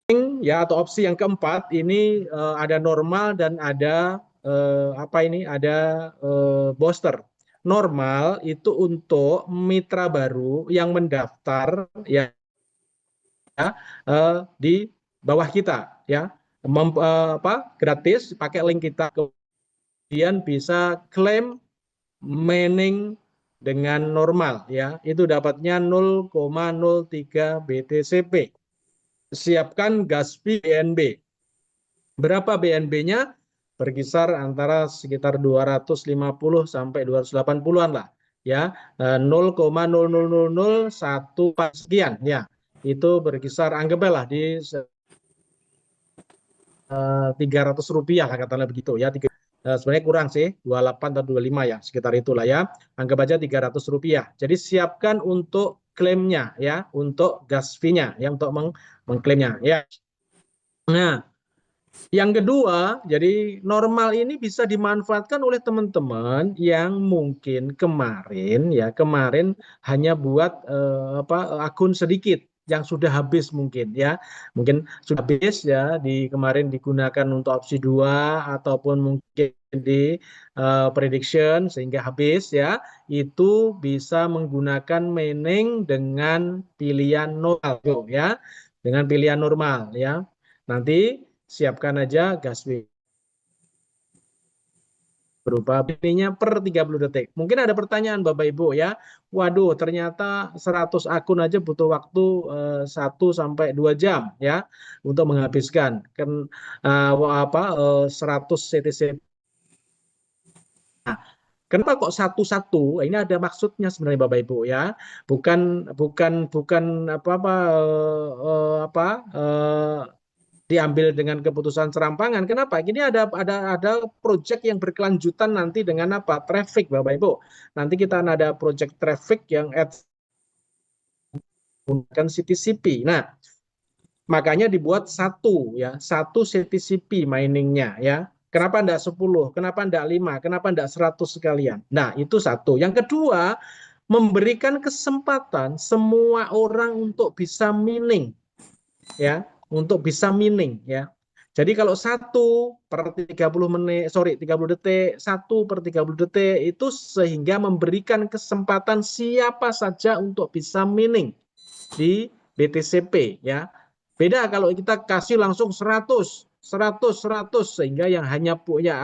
ya atau opsi yang keempat ini ada normal dan ada booster. Normal itu untuk mitra baru yang mendaftar ya di bawah kita ya gratis pakai link kita, kemudian bisa klaim mining dengan normal ya, itu dapatnya 0,03 BTCP. Siapkan gas fee BNB. Berapa BNB-nya? Berkisar antara sekitar 250 sampai 280-an lah ya, 0,00001 sekian ya. Itu berkisar anggaplah di 300 rupiah katakanlah begitu ya. Sebenarnya kurang sih 28 atau 25 ya, sekitar itulah ya, anggap aja 300 rupiah. Jadi siapkan untuk klaimnya ya, untuk gas fee-nya ya, untuk mengklaimnya ya. Nah, yang kedua, jadi normal ini bisa dimanfaatkan oleh teman-teman yang mungkin kemarin hanya buat akun sedikit yang sudah habis mungkin ya. Mungkin sudah habis ya kemarin digunakan untuk opsi 2 ataupun mungkin di prediction sehingga habis ya. Itu bisa menggunakan mining dengan pilihan normal ya. Dengan pilihan normal ya. Nanti siapkan aja gas berupa BNB-nya per 30 detik. Mungkin ada pertanyaan Bapak Ibu ya. Waduh, ternyata 100 akun aja butuh waktu 1 sampai 2 jam ya untuk menghabiskan. 100 CTC. Nah, kenapa kok satu-satu? Ini ada maksudnya sebenarnya Bapak Ibu ya. Bukan bukan bukan apa-apa diambil dengan keputusan serampangan. Kenapa? Ini ada proyek yang berkelanjutan nanti dengan apa? Traffic, Bapak Ibu. Nanti kita ada proyek traffic yang menggunakan CTCP. Nah, makanya dibuat satu ya, satu CTCP miningnya ya. Kenapa enggak 10? Kenapa enggak 5? Kenapa enggak 100 sekalian? Nah, itu satu. Yang kedua, memberikan kesempatan semua orang untuk bisa mining ya, untuk bisa mining ya. Jadi kalau 30 detik, 1/30 detik itu sehingga memberikan kesempatan siapa saja untuk bisa mining di BTCP ya. Beda kalau kita kasih langsung 100 sehingga yang hanya punya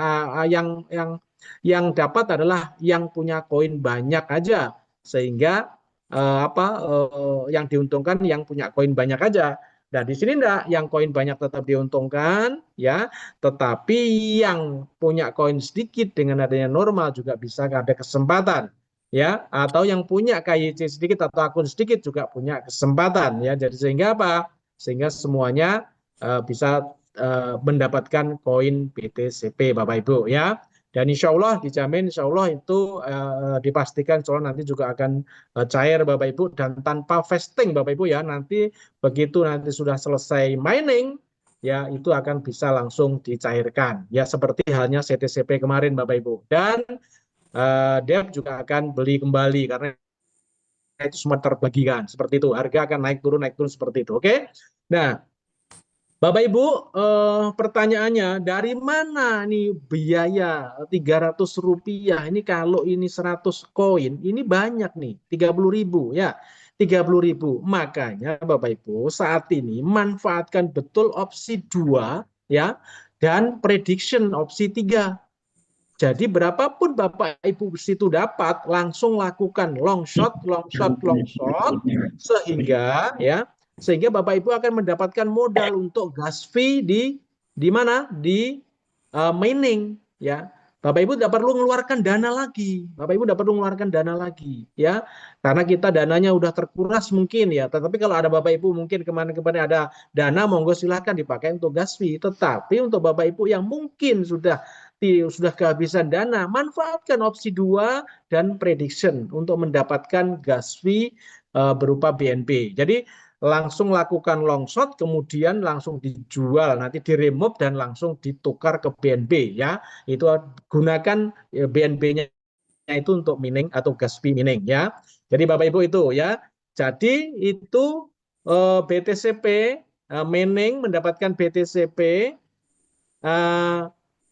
yang dapat adalah yang punya koin banyak aja, sehingga yang diuntungkan yang punya koin banyak aja. Nah, di sini enggak, yang koin banyak tetap diuntungkan ya, tetapi yang punya koin sedikit dengan adanya normal juga bisa ada kesempatan ya, atau yang punya KYC sedikit atau akun sedikit juga punya kesempatan ya. Jadi sehingga apa? Sehingga semuanya bisa mendapatkan koin BTCP Bapak Ibu ya. Dan insya Allah dijamin, insya Allah itu dipastikan insya Allah nanti juga akan cair Bapak Ibu, dan tanpa vesting Bapak Ibu ya. Nanti begitu nanti sudah selesai mining ya, itu akan bisa langsung dicairkan ya, seperti halnya CTCP kemarin Bapak Ibu. Dan Dev juga akan beli kembali karena itu semua terbagikan seperti itu, harga akan naik turun seperti itu. Oke. Nah, Bapak Ibu, pertanyaannya dari mana nih biaya 300 rupiah ini? Kalau ini 100 koin ini banyak nih, 30.000 ya, 30.000. Makanya Bapak Ibu saat ini manfaatkan betul opsi 2 ya, dan prediction opsi 3. Jadi berapapun Bapak Ibu situ dapat, langsung lakukan long shot sehingga ya, sehingga Bapak Ibu akan mendapatkan modal untuk gas fee di mana? Di mining ya. Bapak Ibu tidak perlu mengeluarkan dana lagi. Bapak Ibu tidak perlu mengeluarkan dana lagi ya. Karena kita dananya udah terkuras mungkin ya. Tetapi kalau ada Bapak Ibu mungkin kemarin-kemarin ada dana, monggo silahkan dipakai untuk gas fee. Tetapi untuk Bapak Ibu yang mungkin sudah kehabisan dana, manfaatkan opsi 2 dan prediction untuk mendapatkan gas fee berupa BNB. Jadi langsung lakukan long shot, kemudian langsung dijual, nanti di remove dan langsung ditukar ke BNB ya. Itu gunakan BNB-nya itu untuk mining atau gas fee mining ya. Jadi Bapak Ibu itu ya. Jadi itu BTCP mining mendapatkan BTCP,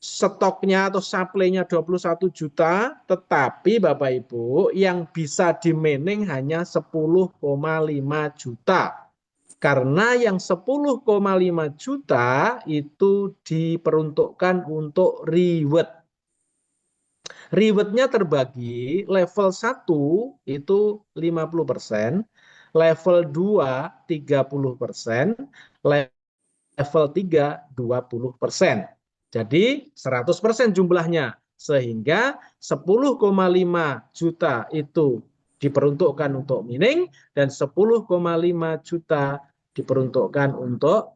stoknya atau supply-nya 21 juta, tetapi Bapak Ibu yang bisa di mining hanya 10,5 juta. Karena yang 10,5 juta itu diperuntukkan untuk reward. Rewardnya terbagi, level 1 itu 50%, level 2 30%, level 3 20%. Jadi 100% jumlahnya, sehingga 10,5 juta itu diperuntukkan untuk mining dan 10,5 juta diperuntukkan untuk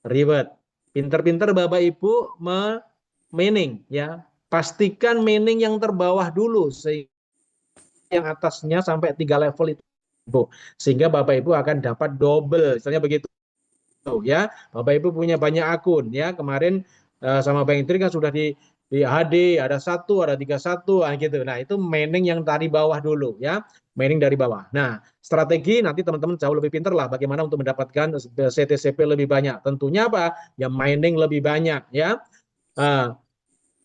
reward. Pinter-pinter Bapak Ibu mining ya. Pastikan mining yang terbawah dulu sehingga yang atasnya sampai 3 level itu. Sehingga Bapak Ibu akan dapat double, misalnya begitu ya. Bapak Ibu punya banyak akun ya. Kemarin sama Bang Indri kan sudah di HD ada 1, ada 31 gitu. Nah, itu mining yang dari bawah dulu ya. Mining dari bawah. Nah, strategi nanti teman-teman jauh lebih pintar lah bagaimana untuk mendapatkan CTCP lebih banyak. Tentunya apa? Ya mining lebih banyak ya.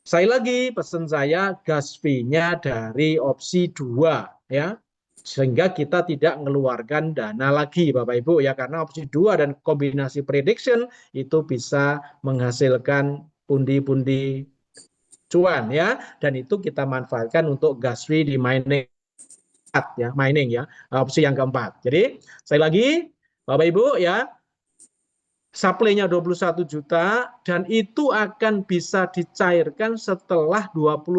Saya lagi pesan saya gas fee-nya dari opsi 2 ya. Sehingga kita tidak mengeluarkan dana lagi Bapak Ibu ya, karena opsi 2 dan kombinasi prediction itu bisa menghasilkan pundi-pundi cuan ya, dan itu kita manfaatkan untuk gas fee di mining ya, opsi yang keempat. Jadi saya lagi Bapak Ibu ya, supply-nya 21 juta dan itu akan bisa dicairkan setelah 21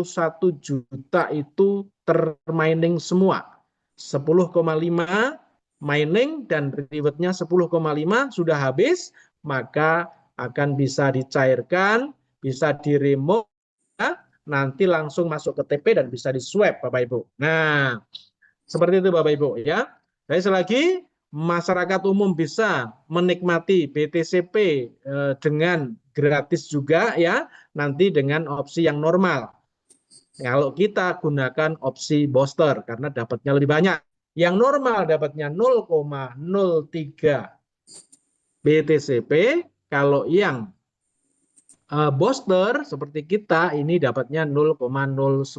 juta itu termining semua. 10,5 mining dan rewardnya 10,5 sudah habis, maka akan bisa dicairkan, bisa di-remove, nanti langsung masuk ke TP dan bisa di-swap Bapak Ibu. Nah, seperti itu Bapak Ibu ya. Jadi selagi masyarakat umum bisa menikmati BTCP dengan gratis juga ya, nanti dengan opsi yang normal. Kalau kita gunakan opsi booster karena dapatnya lebih banyak. Yang normal dapatnya 0,03 BTCP, kalau yang booster seperti kita ini dapatnya 0,09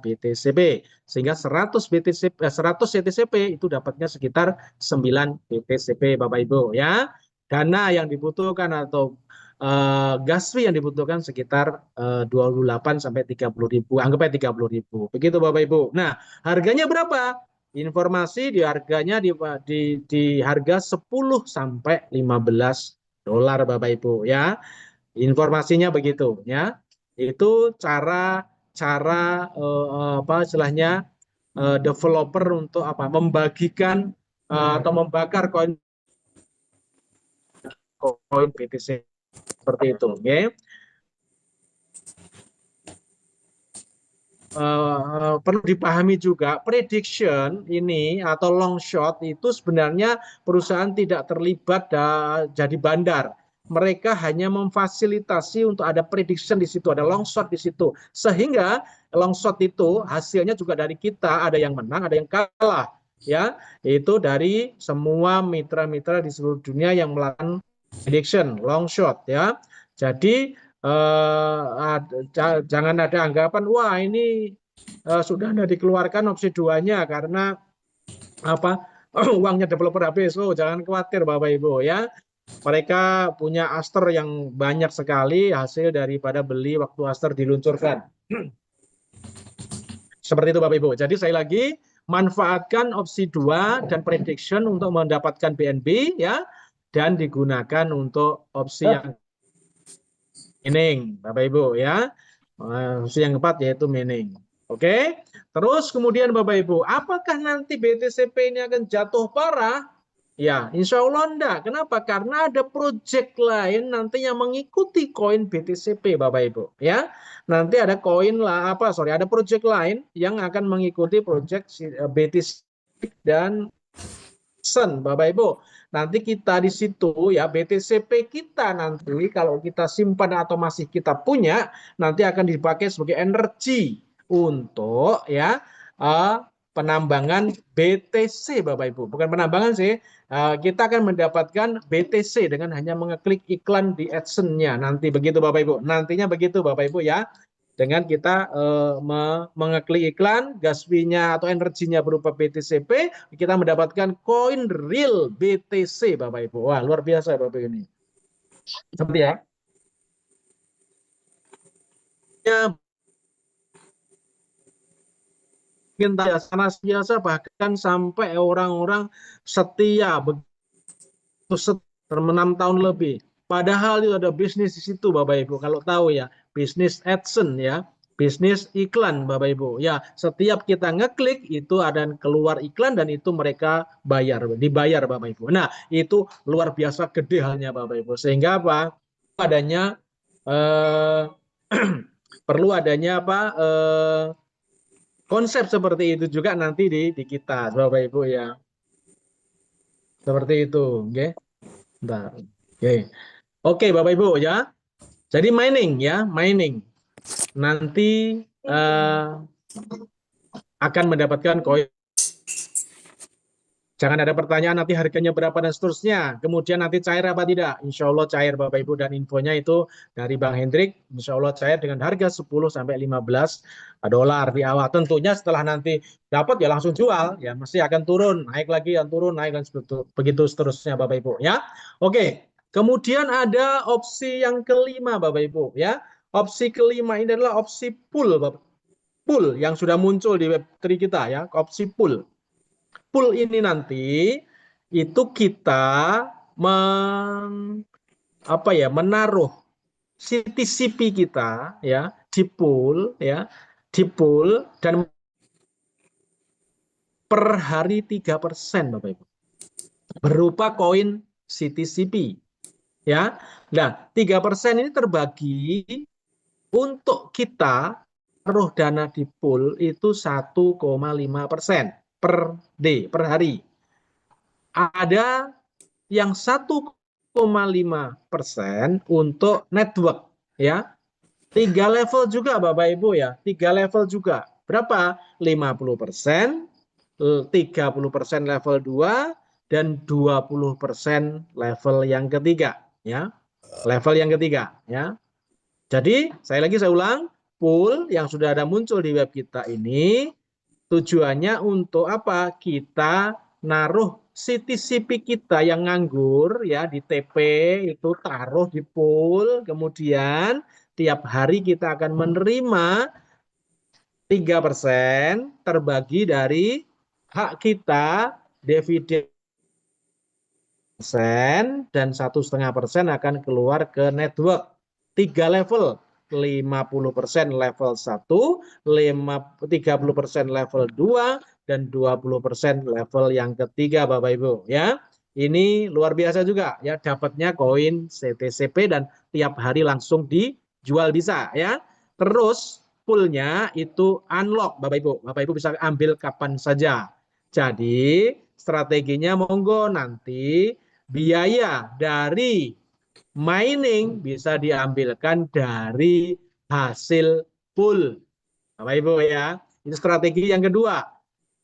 BTCP, sehingga 100 BTCP 100 CTCP itu dapatnya sekitar 9 BTCP Bapak Ibu ya. Dana yang dibutuhkan atau gas fee yang dibutuhkan sekitar 28 sampai 30.000, anggap aja 30.000. Begitu Bapak Ibu. Nah, harganya berapa? Informasi di harganya di harga 10 sampai 15 dolar Bapak Ibu ya. Informasinya begitu ya. Itu cara cara apa istilahnya developer untuk apa? Membagikan atau membakar koin BTC seperti itu, oke. Perlu dipahami juga prediction ini atau long shot itu sebenarnya perusahaan tidak terlibat jadi bandar. Mereka hanya memfasilitasi untuk ada prediction di situ, ada long shot di situ. Sehingga long shot itu hasilnya juga dari kita, ada yang menang, ada yang kalah. Ya, itu dari semua mitra-mitra di seluruh dunia yang melakukan prediction long shot ya. Jadi jangan ada anggapan wah ini sudah ada dikeluarkan opsi 2-nya karena apa uangnya developer habis. Oh, jangan khawatir Bapak Ibu ya. Mereka punya Aster yang banyak sekali hasil daripada beli waktu Aster diluncurkan. Seperti itu Bapak Ibu. Jadi saya lagi manfaatkan opsi 2 dan prediction untuk mendapatkan BNB ya, dan digunakan untuk opsi yang mining Bapak Ibu ya. Opsi yang keempat yaitu mining. Oke. Terus kemudian Bapak Ibu, apakah nanti BTCP ini akan jatuh parah? Ya, insya Allah enggak. Kenapa? Karena ada project lain nantinya mengikuti koin BTCP, Bapak Ibu. Ya, nanti ada koin lah, ada project lain yang akan mengikuti project BTCP dan Sun, Bapak Ibu. Nanti kita di situ ya BTCP kita nanti kalau kita simpan atau masih kita punya nanti akan dipakai sebagai energi untuk ya penambangan BTC Bapak Ibu. Bukan penambangan sih, kita akan mendapatkan BTC dengan hanya mengeklik iklan di AdSense-nya. Nanti begitu Bapak Ibu. Nantinya begitu Bapak Ibu ya. Dengan kita mengeklik iklan, gas fee-nya atau energinya berupa BTCP, kita mendapatkan koin real BTC Bapak Ibu. Wah, luar biasa Bapak Ibu ini. Seperti ya. Ya, mungkin biasa bahkan sampai orang-orang setia begitu 6 tahun lebih. Padahal itu ada bisnis di situ Bapak Ibu. Kalau tahu ya, bisnis AdSense ya, bisnis iklan Bapak Ibu. Ya, setiap kita ngeklik itu ada keluar iklan dan itu mereka dibayar Bapak Ibu. Nah, itu luar biasa gede halnya Bapak Ibu. Sehingga apa? Adanya eh, perlu adanya apa? Konsep seperti itu juga nanti di kita, Bapak Ibu ya. Seperti itu, oke. Bentar. Oke. Oke, Bapak Ibu ya. Jadi mining ya, mining. Nanti akan mendapatkan koin. Jangan ada pertanyaan nanti harganya berapa dan seterusnya. Kemudian nanti cair apa tidak? Insya Allah cair Bapak Ibu, dan infonya itu dari Bang Hendrik. Insya Allah cair dengan harga 10-15 dolar di awal. Tentunya setelah nanti dapat ya langsung jual. Ya mesti akan turun, naik lagi, yang turun, naik, dan begitu seterusnya Bapak Ibu ya. Oke. Kemudian ada opsi yang kelima Bapak Ibu ya. Opsi kelima ini adalah opsi pool Bapak. Pool yang sudah muncul di Web3 kita ya. Opsi pool. Pool ini nanti itu kita menaruh CTCP kita ya di pool dan per hari 3% Bapak Ibu berupa koin CTCP ya. Nah, 3% ini terbagi untuk kita taruh dana di pool itu 1,5% per day, per hari. Ada yang 1,5% untuk network ya. 3 level juga Bapak Ibu ya, 3 level juga. Berapa? 50%, 30% level 2 dan 20% level yang ketiga ya. Level yang ketiga ya. Jadi, saya ulang, pool yang sudah ada muncul di web kita ini tujuannya untuk apa? Kita naruh CTCP kita yang nganggur ya di TP itu taruh di pool, kemudian tiap hari kita akan menerima 3% terbagi dari hak kita dividen dan 1,5% akan keluar ke network. 3 level, 50% level 1, 30% level 2, dan 20% level yang ketiga Bapak Ibu ya. Ini luar biasa juga ya, dapatnya koin CTCP dan tiap hari langsung dijual bisa ya. Terus poolnya itu unlock Bapak Ibu. Bapak Ibu bisa ambil kapan saja. Jadi strateginya monggo nanti biaya dari mining bisa diambilkan dari hasil pool. Bapak Ibu ya, ini strategi yang kedua.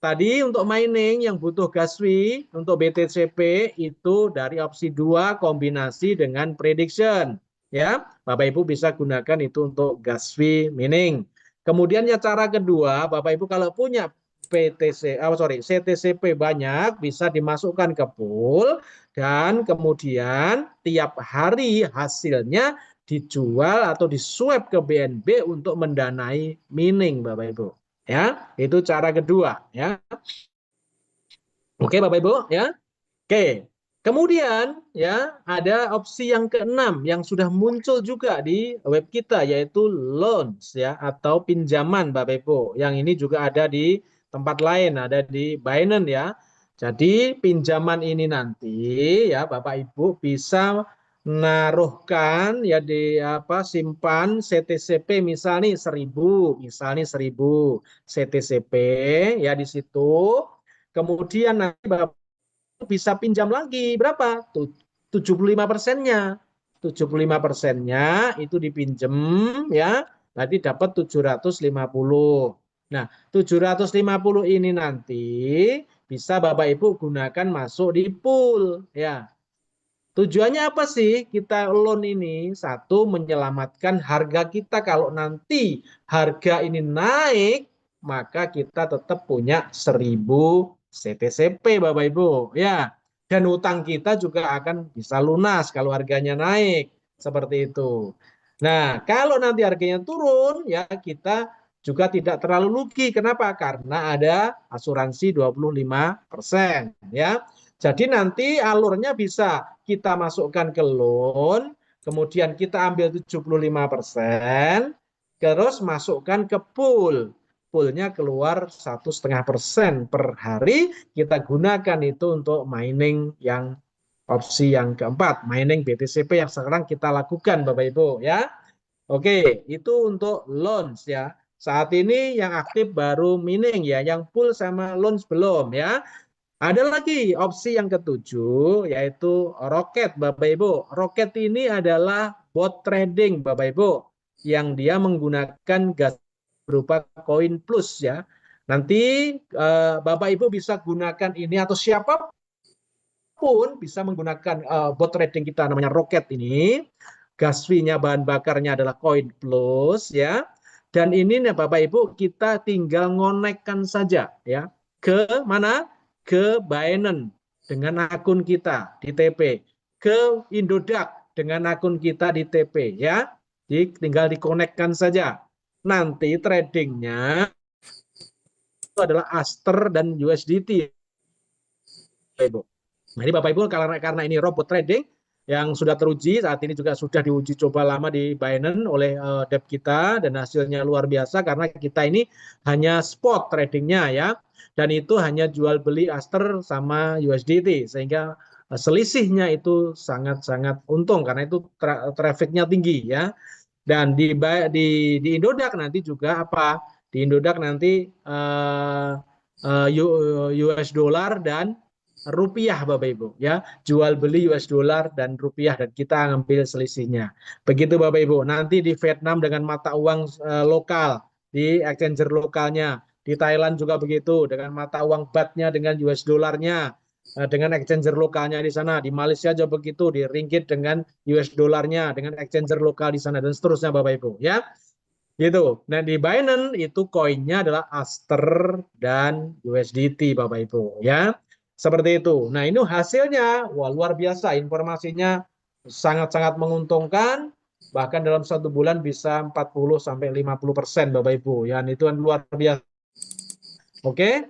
Tadi untuk mining yang butuh gas fee untuk BTCP itu dari opsi 2 kombinasi dengan prediction. Ya, Bapak Ibu bisa gunakan itu untuk gas fee mining. Kemudian ya cara kedua, Bapak Ibu kalau punya CTCP banyak bisa dimasukkan ke pool dan kemudian tiap hari hasilnya dijual atau diswap ke BNB untuk mendanai mining Bapak Ibu. Ya, itu cara kedua ya. Oke Bapak Ibu ya. Oke. Kemudian ya ada opsi yang keenam yang sudah muncul juga di web kita yaitu loans ya atau pinjaman Bapak Ibu. Yang ini juga ada di tempat lain, ada di Binance ya. Jadi pinjaman ini nanti ya Bapak Ibu bisa naruhkan ya di simpan CTCP misalnya 1.000 CTCP ya di situ. Kemudian nanti Bapak bisa pinjam lagi berapa? 75%-nya. 75%-nya itu dipinjem ya, nanti dapat 750. Nah, 750 ini nanti bisa Bapak Ibu gunakan masuk di pool ya. Tujuannya apa sih kita loan ini? Satu, menyelamatkan harga kita. Kalau nanti harga ini naik, maka kita tetap punya 1000 CTCP Bapak Ibu ya. Dan utang kita juga akan bisa lunas kalau harganya naik. Seperti itu. Nah, kalau nanti harganya turun ya kita juga tidak terlalu rugi. Kenapa? Karena ada asuransi 25% ya. Jadi nanti alurnya bisa kita masukkan ke loan, kemudian kita ambil 75%, terus masukkan ke pool. Poolnya keluar 1,5% per hari, kita gunakan itu untuk mining yang opsi yang keempat, mining BTCP yang sekarang kita lakukan Bapak Ibu ya. Oke, itu untuk loans ya. Saat ini yang aktif baru mining ya, yang pool sama loans belum ya. Ada lagi opsi yang ketujuh, yaitu roket, Bapak Ibu. Roket ini adalah bot trading, Bapak Ibu, yang dia menggunakan gas berupa koin plus ya. Nanti Bapak Ibu bisa gunakan ini atau siapapun bisa menggunakan bot trading kita namanya roket ini. Gas fee-nya bahan bakarnya adalah koin plus ya. Dan ini nih Bapak Ibu kita tinggal ngonekkan saja ya ke mana? Ke Binance dengan akun kita di TP, ke Indodax dengan akun kita di TP ya. Jadi tinggal dikonekkan saja. Nanti tradingnya itu adalah Aster dan USDT. Ibu. Jadi Bapak Ibu karena ini robot trading yang sudah teruji, saat ini juga sudah diuji coba lama di Binance oleh debt kita dan hasilnya luar biasa karena kita ini hanya spot tradingnya ya, dan itu hanya jual beli Aster sama USDT sehingga selisihnya itu sangat-sangat untung karena itu trafficnya tinggi ya. Dan di Indodax nanti juga apa? Di Indodax nanti US dollar dan rupiah Bapak Ibu ya, jual beli US dollar dan rupiah dan kita ngambil selisihnya. Begitu Bapak Ibu. Nanti di Vietnam dengan mata uang lokal, di exchanger lokalnya, di Thailand juga begitu dengan mata uang baht-nya dengan US dollarnya, dengan exchanger lokalnya di sana, di Malaysia juga begitu, di ringgit dengan US dollarnya, dengan exchanger lokal di sana dan seterusnya Bapak Ibu ya. Gitu. Nah, di Binance itu koinnya adalah Aster dan USDT Bapak Ibu ya. Seperti itu. Nah, ini hasilnya wah luar biasa, informasinya sangat-sangat menguntungkan, bahkan dalam satu bulan bisa 40 sampai 50% Bapak Ibu. Ya, itu kan luar biasa. Oke.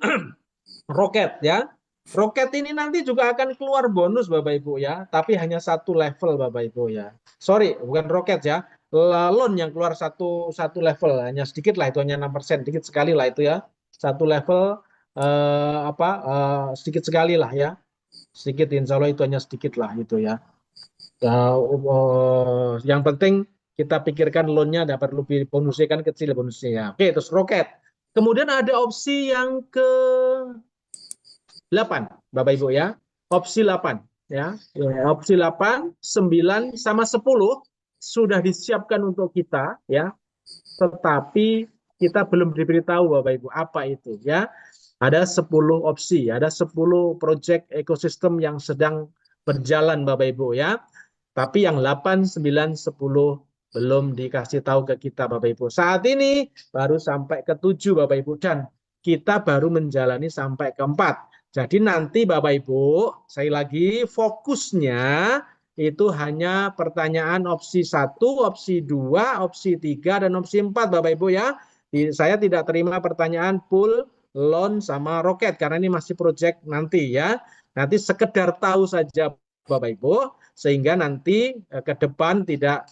Roket ya. Roket ini nanti juga akan keluar bonus Bapak Ibu ya, tapi hanya satu level Bapak Ibu ya. Sorry, bukan roket ya. Loan yang keluar satu level, hanya sedikit lah itu, hanya 6%, sedikit sekali lah itu ya. Satu level sedikit sekali lah ya. Sedikit, insya Allah itu hanya sedikit lah itu ya. Yang penting kita pikirkan loannya dapat lebih bonusnya kan kecil bonusnya ya. Oke, terus roket. Kemudian ada opsi yang ke 8, Bapak Ibu ya. Opsi 8 ya. Opsi 8, 9 sama 10 sudah disiapkan untuk kita ya. Tetapi kita belum diberitahu Bapak Ibu apa itu ya. Ada 10 opsi, ada 10 proyek ekosistem yang sedang berjalan Bapak Ibu ya. Tapi yang 8, 9, 10 belum dikasih tahu ke kita Bapak Ibu. Saat ini baru sampai ke 7 Bapak Ibu dan kita baru menjalani sampai ke 4. Jadi nanti Bapak Ibu, saya lagi fokusnya itu hanya pertanyaan opsi 1, opsi 2, opsi 3, dan opsi 4 Bapak Ibu ya. Saya tidak terima pertanyaan pool, loan, sama roket karena ini masih proyek nanti ya. Nanti sekedar tahu saja Bapak Ibu sehingga nanti ke depan tidak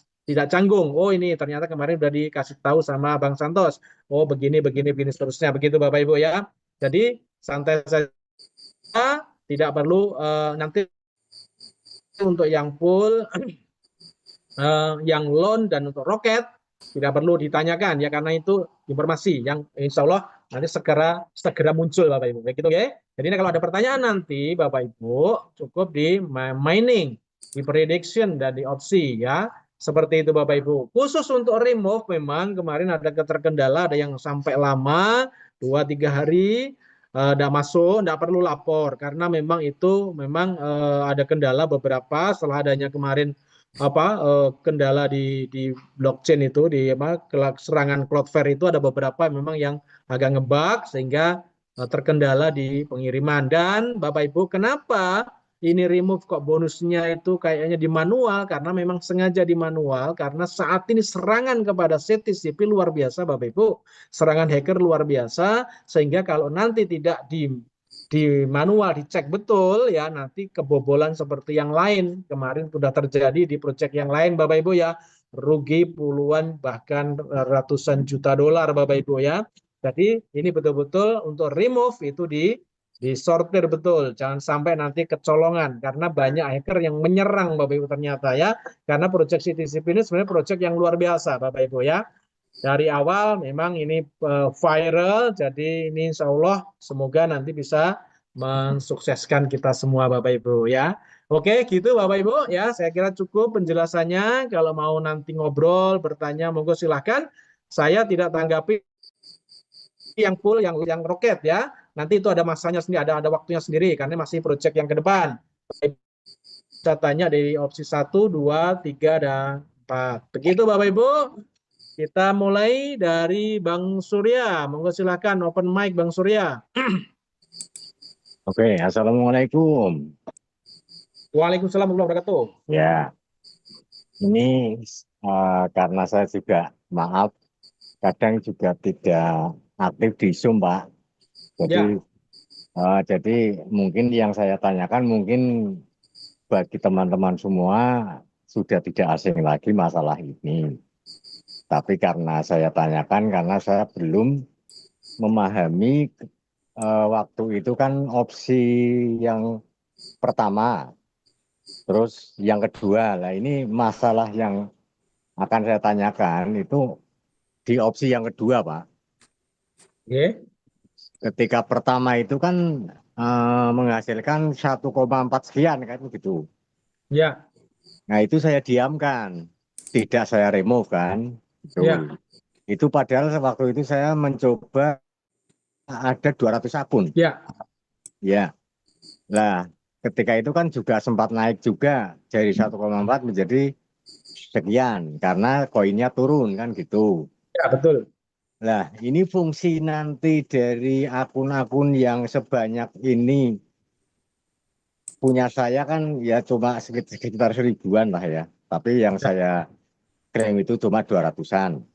canggung. Oh ini ternyata kemarin sudah dikasih tahu sama Bang Santos. Oh begini begini begini seterusnya begitu Bapak Ibu ya. Jadi santai saja, tidak perlu nanti untuk yang pool, yang loan dan untuk roket tidak perlu ditanyakan ya karena itu informasi yang insya Allah nanti segera muncul Bapak Ibu. Begitu ya. Jadi kalau ada pertanyaan nanti Bapak Ibu cukup di mining, di prediction dan di opsi ya. Seperti itu Bapak Ibu. Khusus untuk remove memang kemarin ada keterkendala, ada yang sampai lama 2-3 hari tidak masuk, tidak perlu lapor karena memang itu memang ada kendala beberapa setelah adanya kemarin kendala di blockchain itu di serangan Cloudflare itu ada beberapa memang yang agak ngebug sehingga terkendala di pengiriman. Dan Bapak Ibu, kenapa ini remove kok bonusnya itu kayaknya di manual? Karena memang sengaja di manual karena saat ini serangan kepada CTCP luar biasa Bapak Ibu. Serangan hacker luar biasa sehingga kalau nanti tidak di manual dicek betul ya nanti kebobolan seperti yang lain kemarin sudah terjadi di proyek yang lain Bapak Ibu ya, rugi puluhan bahkan ratusan juta dolar Bapak Ibu ya. Jadi ini betul-betul untuk remove itu disortir betul, jangan sampai nanti kecolongan karena banyak hacker yang menyerang Bapak Ibu ternyata ya, karena proyek CTCP ini sebenarnya proyek yang luar biasa Bapak Ibu ya. Dari awal memang ini viral, jadi ini insya Allah semoga nanti bisa mensukseskan kita semua Bapak Ibu ya. Oke gitu Bapak Ibu ya, saya kira cukup penjelasannya. Kalau mau nanti ngobrol, bertanya, monggo silahkan. Saya tidak tanggapi yang full, yang roket ya. Nanti itu ada masanya sendiri, ada waktunya sendiri karena masih proyek yang ke depan. Bisa tanya dari opsi 1, 2, 3, dan 4. Begitu Bapak Ibu. Kita mulai dari Bang Surya. Monggo silakan open mic Bang Surya. Oke, Assalamualaikum. Waalaikumsalam warahmatullahi wabarakatuh. Ya, ini karena saya juga maaf, kadang juga tidak aktif di Zoom, Pak. Jadi, Ya, jadi mungkin yang saya tanyakan mungkin bagi teman-teman semua sudah tidak asing lagi masalah ini. Tapi karena saya tanyakan, karena saya belum memahami waktu itu kan opsi yang pertama. Terus yang kedua, lah ini masalah yang akan saya tanyakan itu di opsi yang kedua, Pak. oke. Ketika pertama itu kan menghasilkan 1,4 sekian kan begitu. Ya, Nah itu saya diamkan, tidak saya remove kan. Itu, ya, itu padahal waktu itu saya mencoba ada 200 akun. ya, Ya, lah ketika itu kan juga sempat naik juga dari 1,4 menjadi sekian karena koinnya turun kan gitu. ya, betul. Nah, ini fungsi nanti dari akun-akun yang sebanyak ini punya saya kan ya cuma sekitar 1000-an lah ya. Tapi yang Ya, saya klaim itu cuma 200-an.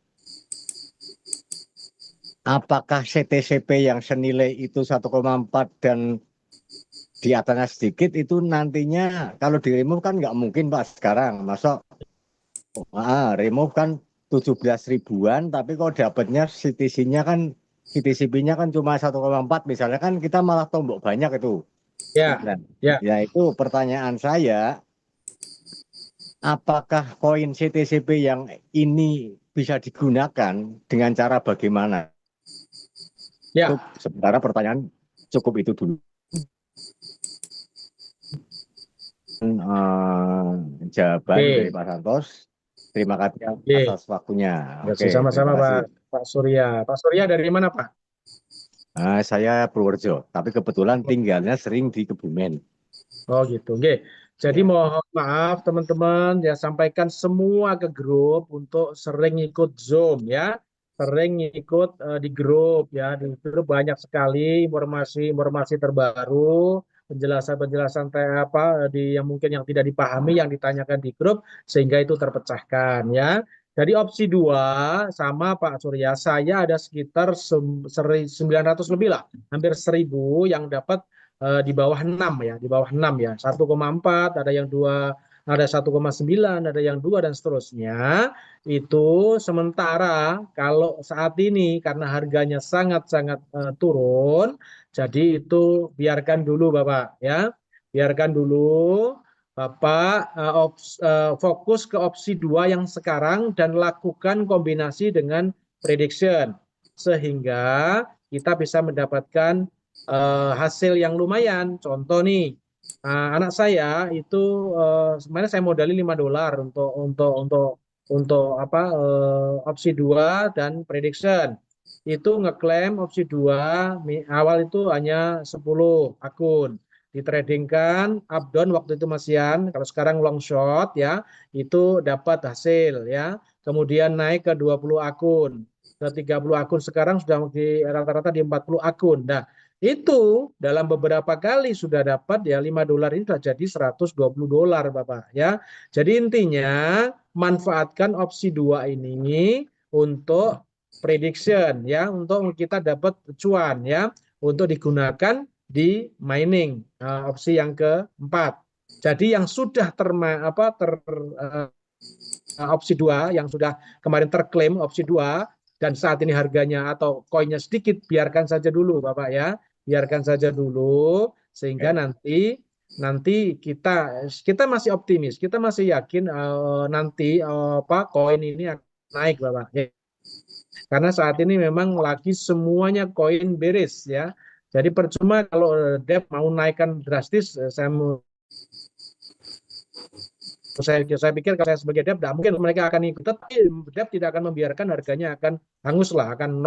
Apakah CTCP yang senilai itu 1,4 dan di atasnya sedikit itu nantinya kalau di remove kan nggak mungkin Pak sekarang. Masa remove kan 17 ribuan tapi kok dapatnya CTC-nya kan CTCP-nya kan cuma 1,4 misalnya kan kita malah tombok banyak itu. ya, Nah, ya, ya itu pertanyaan saya, apakah koin CTCP yang ini bisa digunakan dengan cara bagaimana? Itu ya. sementara pertanyaan cukup itu dulu. Jawaban dari Oke, Pak Santos. Terima kasih oke. atas waktunya. Terima kasih Oke, sama-sama terima kasih. Pak Surya. Pak Surya dari mana Pak? Saya Purworejo, tapi kebetulan tinggalnya sering di Kebumen. Oh gitu. Oke. Jadi Ya. mohon maaf teman-teman ya sampaikan semua ke grup untuk sering ikut Zoom ya. Sering ikut di grup ya. Di grup banyak sekali informasi-informasi terbaru, penjelasan-penjelasan yang mungkin yang tidak dipahami yang ditanyakan di grup sehingga itu terpecahkan ya. Jadi opsi 2 sama Pak Surya, saya ada sekitar 900 lebih lah, hampir 1000 yang dapat di bawah 6 ya, di bawah 6 ya. 1,4, ada yang 2, ada 1,9, ada yang 2 dan seterusnya. Itu sementara kalau saat ini karena harganya sangat-sangat turun, jadi itu biarkan dulu Bapak ya. Biarkan dulu Bapak fokus ke opsi 2 yang sekarang dan lakukan kombinasi dengan prediction sehingga kita bisa mendapatkan hasil yang lumayan. Contoh nih, Anak saya itu sebenarnya saya modali $5 untuk apa opsi 2 dan prediction. Itu ngeklaim opsi 2 awal itu hanya 10 akun. Ditradingkan up down waktu itu masian, kalau sekarang long short ya, itu dapat hasil ya. Kemudian naik ke 20 akun, ke 30 akun, sekarang sudah di rata-rata di 40 akun. Nah, itu dalam beberapa kali sudah dapat ya $5 ini sudah jadi $120 Bapak ya. Jadi intinya manfaatkan opsi 2 ini untuk prediction ya, untuk kita dapat cuan ya, untuk digunakan di mining opsi yang keempat. Jadi yang sudah opsi 2 yang sudah kemarin terklaim opsi 2 dan saat ini harganya atau koinnya sedikit, biarkan saja dulu Bapak ya. Biarkan saja dulu sehingga nanti kita masih optimis, kita masih yakin nanti koin ini akan naik Bapak. Ya. Karena saat ini memang lagi semuanya koin bearish ya. Jadi percuma kalau DEP mau naikkan drastis, saya pikir kalau saya sebagai debt, tidak mungkin mereka akan ikut. Tapi debt tidak akan membiarkan harganya akan hangus lah, akan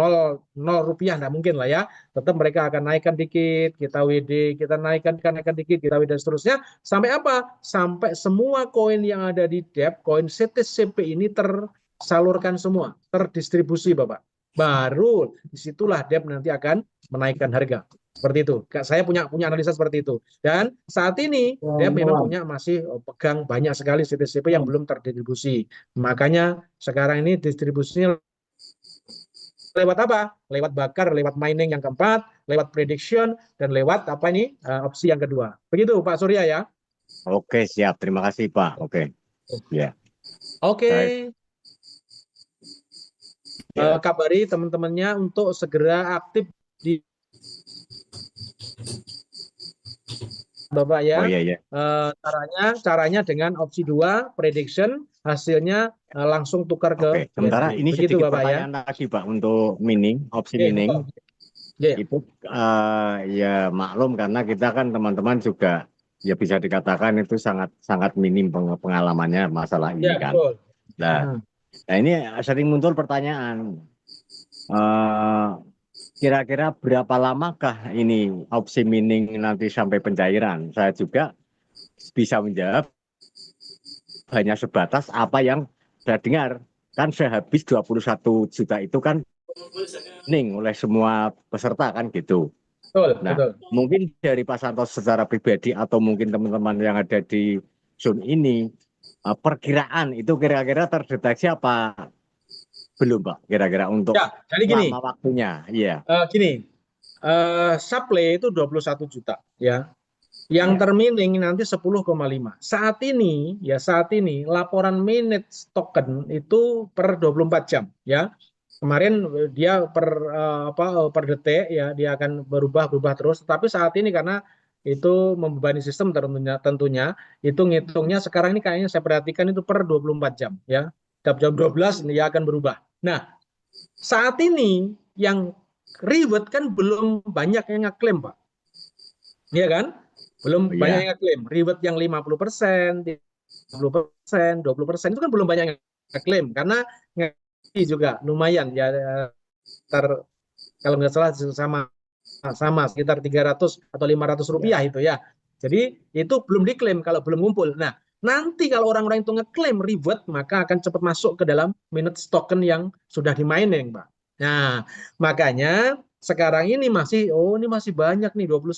nol rupiah, tidak mungkin lah ya. Tetap mereka akan naikkan dikit, kita WD, kita naikkan dikit, kita WD, dan seterusnya. Sampai apa? Sampai semua koin yang ada di debt, koin CTCP ini tersalurkan semua, terdistribusi Bapak. Baru disitulah debt nanti akan menaikkan harga. Seperti itu. Saya punya analisa seperti itu. Dan saat ini dia memang masih pegang banyak sekali CTCP yang belum terdistribusi. Makanya sekarang ini distribusinya lewat apa? Lewat bakar, lewat mining yang keempat, lewat prediction, dan lewat apa ini opsi yang kedua. Begitu Pak Surya ya. Oke, siap. Terima kasih Pak. Oke. Ya. Oke. Ya. Kabari teman-temannya untuk segera aktif di Bapak ya. Oh iya ya. Caranya dengan opsi 2 prediction, hasilnya langsung tukar ke Oke, sementara USD. ini Begitu sedikit Bapak ya. pertanyaan lagi Pak untuk mining, opsi mining. Itu ya maklum karena kita kan teman-teman juga ya bisa dikatakan itu sangat sangat minim pengalamannya masalah ini kan. Betul. Nah ini sering muncul pertanyaan, kira-kira berapa lamakah ini opsi mining nanti sampai pencairan? Saya juga bisa menjawab hanya sebatas apa yang saya dengar. Kan saya habis 21 juta itu kan mining oleh semua peserta kan gitu. Nah, mungkin dari Pak Santos secara pribadi atau mungkin teman-teman yang ada di zone ini, perkiraan itu kira-kira terdeteksi apa belum Pak? Kira-kira untuk jadi gini, lama waktunya, iya. supply itu 21 juta ya. Yang termining nanti 10,5. Saat ini laporan minute token itu per 24 jam ya. Kemarin dia per detik ya, dia akan berubah terus. Tapi saat ini karena itu membebani sistem tentunya itu ngitungnya sekarang ini kayaknya saya perhatikan itu per 24 jam ya. Setiap jam 12 dia akan berubah. Nah, saat ini yang ribet kan belum banyak yang ngeklaim Pak. Iya kan? Belum banyak yang ngeklaim. Ribet yang 50%, 30%, 20% itu kan belum banyak yang ngeklaim karena juga lumayan ya, kalau nggak salah sama sekitar 300 atau 500 rupiah itu ya. Jadi itu belum diklaim kalau belum ngumpul. Nah, nanti kalau orang-orang itu ngeklaim reward, maka akan cepat masuk ke dalam minute token yang sudah di mining, Pak. Nah, makanya sekarang ini masih banyak nih 20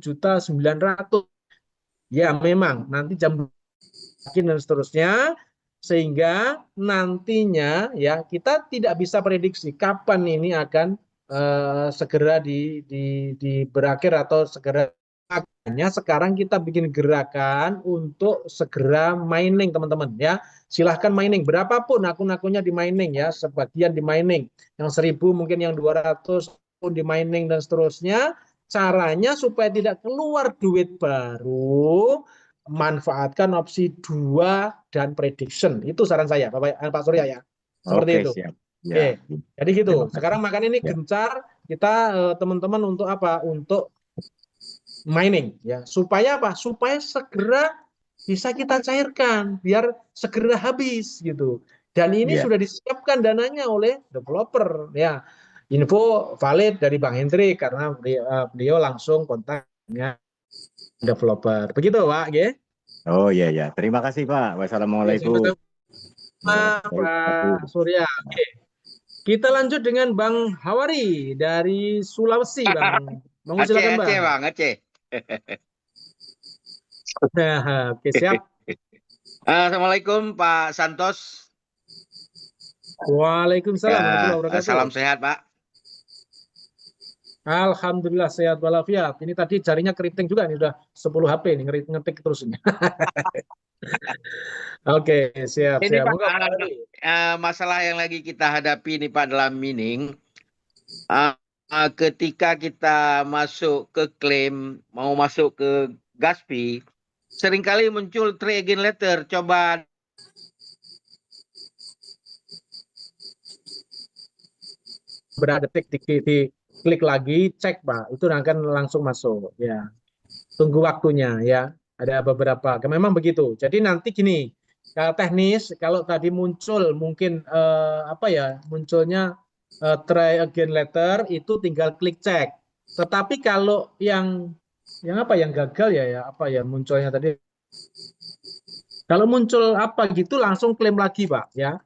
juta 900. Ya, memang nanti jam dan seterusnya, sehingga nantinya ya kita tidak bisa prediksi kapan ini akan segera berakhir atau segera. Makanya sekarang kita bikin gerakan untuk segera mining teman-teman ya. Silahkan mining berapapun akun-akunnya di mining ya, sebagian di mining, yang 1000 mungkin yang 200 pun di mining dan seterusnya. Caranya supaya tidak keluar duit baru, manfaatkan opsi 2 dan prediction. Itu saran saya, Pak Surya ya. Seperti itu. Siap. Oke. Jadi gitu. Sekarang makanya ini gencar kita teman-teman untuk apa? Untuk mining ya. Supaya apa? Supaya segera bisa kita cairkan biar segera habis gitu. Dan ini Iya. sudah disiapkan dananya oleh developer ya. Info valid dari Bang Hendrik karena beliau langsung kontak dengan developer. Begitu, Pak, ya. Oh iya ya. Terima kasih Pak. Ya, Wassalamualaikum. sama-sama Ya, baik. Terima Pak kasih. Surya. Oke. Kita lanjut dengan Bang Hawari dari Sulawesi, Bang. Monggo Aceh, silakan, Aceh Bang. Bang, Aceh. Nah, oke, siap. Assalamualaikum Pak Santos. Waalaikumsalam warahmatullahi Ya, wabarakatuh. salam sehat Pak. Alhamdulillah sehat walafiat. Ini tadi jarinya keriting juga nih udah 10 HP nih ngetik terus ini. Oke, siap, Ini siap. Pak, Monggo Pak Hawari. masalah yang lagi kita hadapi nih Pak dalam mining, ketika kita masuk ke klaim, mau masuk ke Gaspi, seringkali muncul try again letter. Coba Berapa detik di klik lagi, cek Pak. Itu akan langsung masuk ya. Tunggu waktunya ya. Ada beberapa. Memang begitu. Jadi nanti gini, teknis kalau tadi muncul mungkin apa ya, munculnya try again letter itu tinggal klik cek. Tetapi kalau yang apa yang gagal ya apa ya munculnya tadi. Kalau muncul apa gitu langsung klaim lagi Pak ya.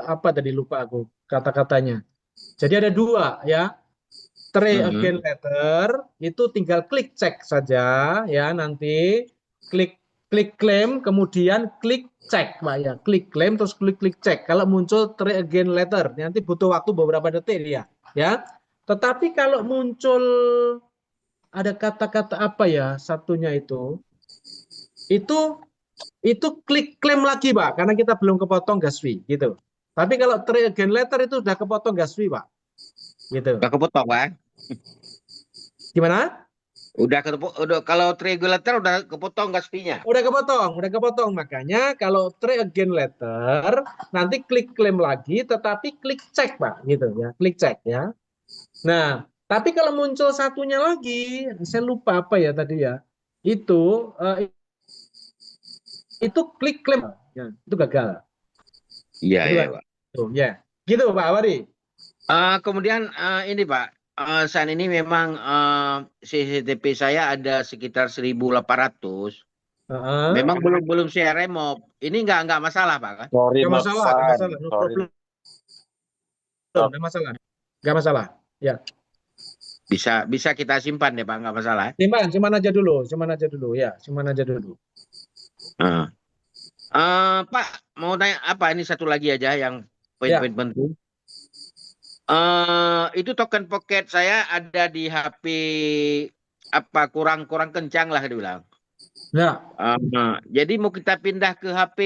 Apa tadi lupa aku kata-katanya. Jadi ada dua ya. Try again letter itu tinggal klik cek saja ya nanti klik klik claim kemudian klik cek Pak ya klik claim terus klik klik cek kalau muncul try again letter nanti butuh waktu beberapa detik ya tetapi kalau muncul ada kata-kata apa ya satunya itu itu klik claim lagi Pak karena kita belum kepotong gas fee gitu tapi kalau try again letter itu sudah kepotong gas fee Pak gitu udah kepotong Pak. gimana. Udah kalau triangulator udah kepotong gas fee-nya. Udah kepotong. Makanya kalau try again letter, nanti klik klaim lagi, tetapi klik cek, Pak, gitu ya, klik cek ya. Nah, tapi kalau muncul satunya lagi, saya lupa apa ya tadi ya, itu klik klaim, ya, itu gagal. Iya, Itu iya gagal. Pak. Tuh, ya, gitu Pak Awari. Kemudian ini Pak, saat ini memang CCTV saya ada sekitar 1.800. Heeh. Memang belum saya remove. Ini nggak masalah Pak kan? Sorry Nggak Mas masalah, nggak San, masalah, no sorry. problem, nggak masalah, nggak masalah. Ya, Bisa kita simpan deh Pak, nggak masalah. simpan aja dulu, ya, simpan aja dulu. Uh. Pak, mau tanya apa ini satu lagi aja yang Ya. poin-poin penting. Itu token pocket saya ada di HP apa kurang kencang lah dibilang. Ya. Jadi mau kita pindah ke HP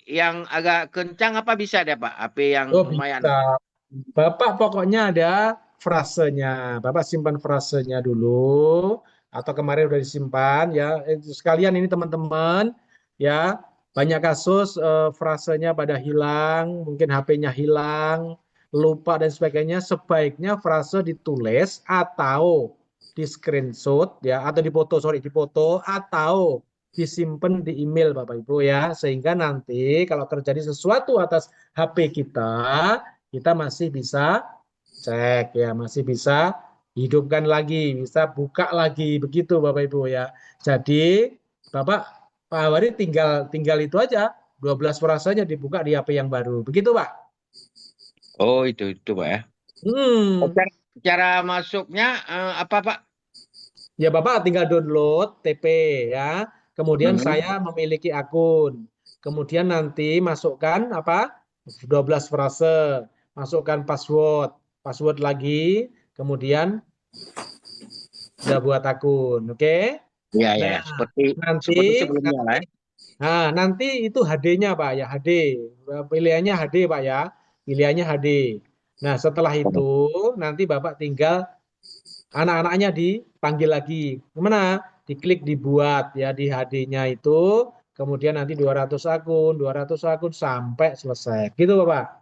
yang agak kencang apa bisa deh Pak? HP yang Oh, lumayan. bisa. Bapak pokoknya ada frasenya. Bapak simpan frasenya dulu atau kemarin udah disimpan ya. Sekalian ini teman-teman ya, banyak kasus frasenya pada hilang, mungkin HP-nya hilang, lupa dan sebagainya. Sebaiknya frase ditulis atau di screenshot ya atau dipoto atau disimpan di email Bapak Ibu ya sehingga nanti kalau terjadi sesuatu atas HP kita masih bisa cek ya, masih bisa hidupkan lagi, bisa buka lagi begitu Bapak Ibu ya. Jadi Pak Hawari tinggal itu aja 12 frasanya dibuka di HP yang baru. Begitu Pak. Oh itu Pak ya. Cara masuknya apa Pak? Ya Bapak tinggal download TP ya. Kemudian saya memiliki akun. Kemudian nanti masukkan apa? 12 frase. Masukkan password lagi, kemudian udah buat akun, oke? Iya ya, Nah, seperti sebelumnya lah. Nanti itu HD-nya Pak ya, HD. Pilihannya HD Pak ya, pilihannya HD. Nah, setelah itu nanti Bapak tinggal anak-anaknya dipanggil lagi. Kemana? Diklik dibuat ya di HD-nya itu, kemudian nanti 200 akun sampai selesai. Gitu Bapak.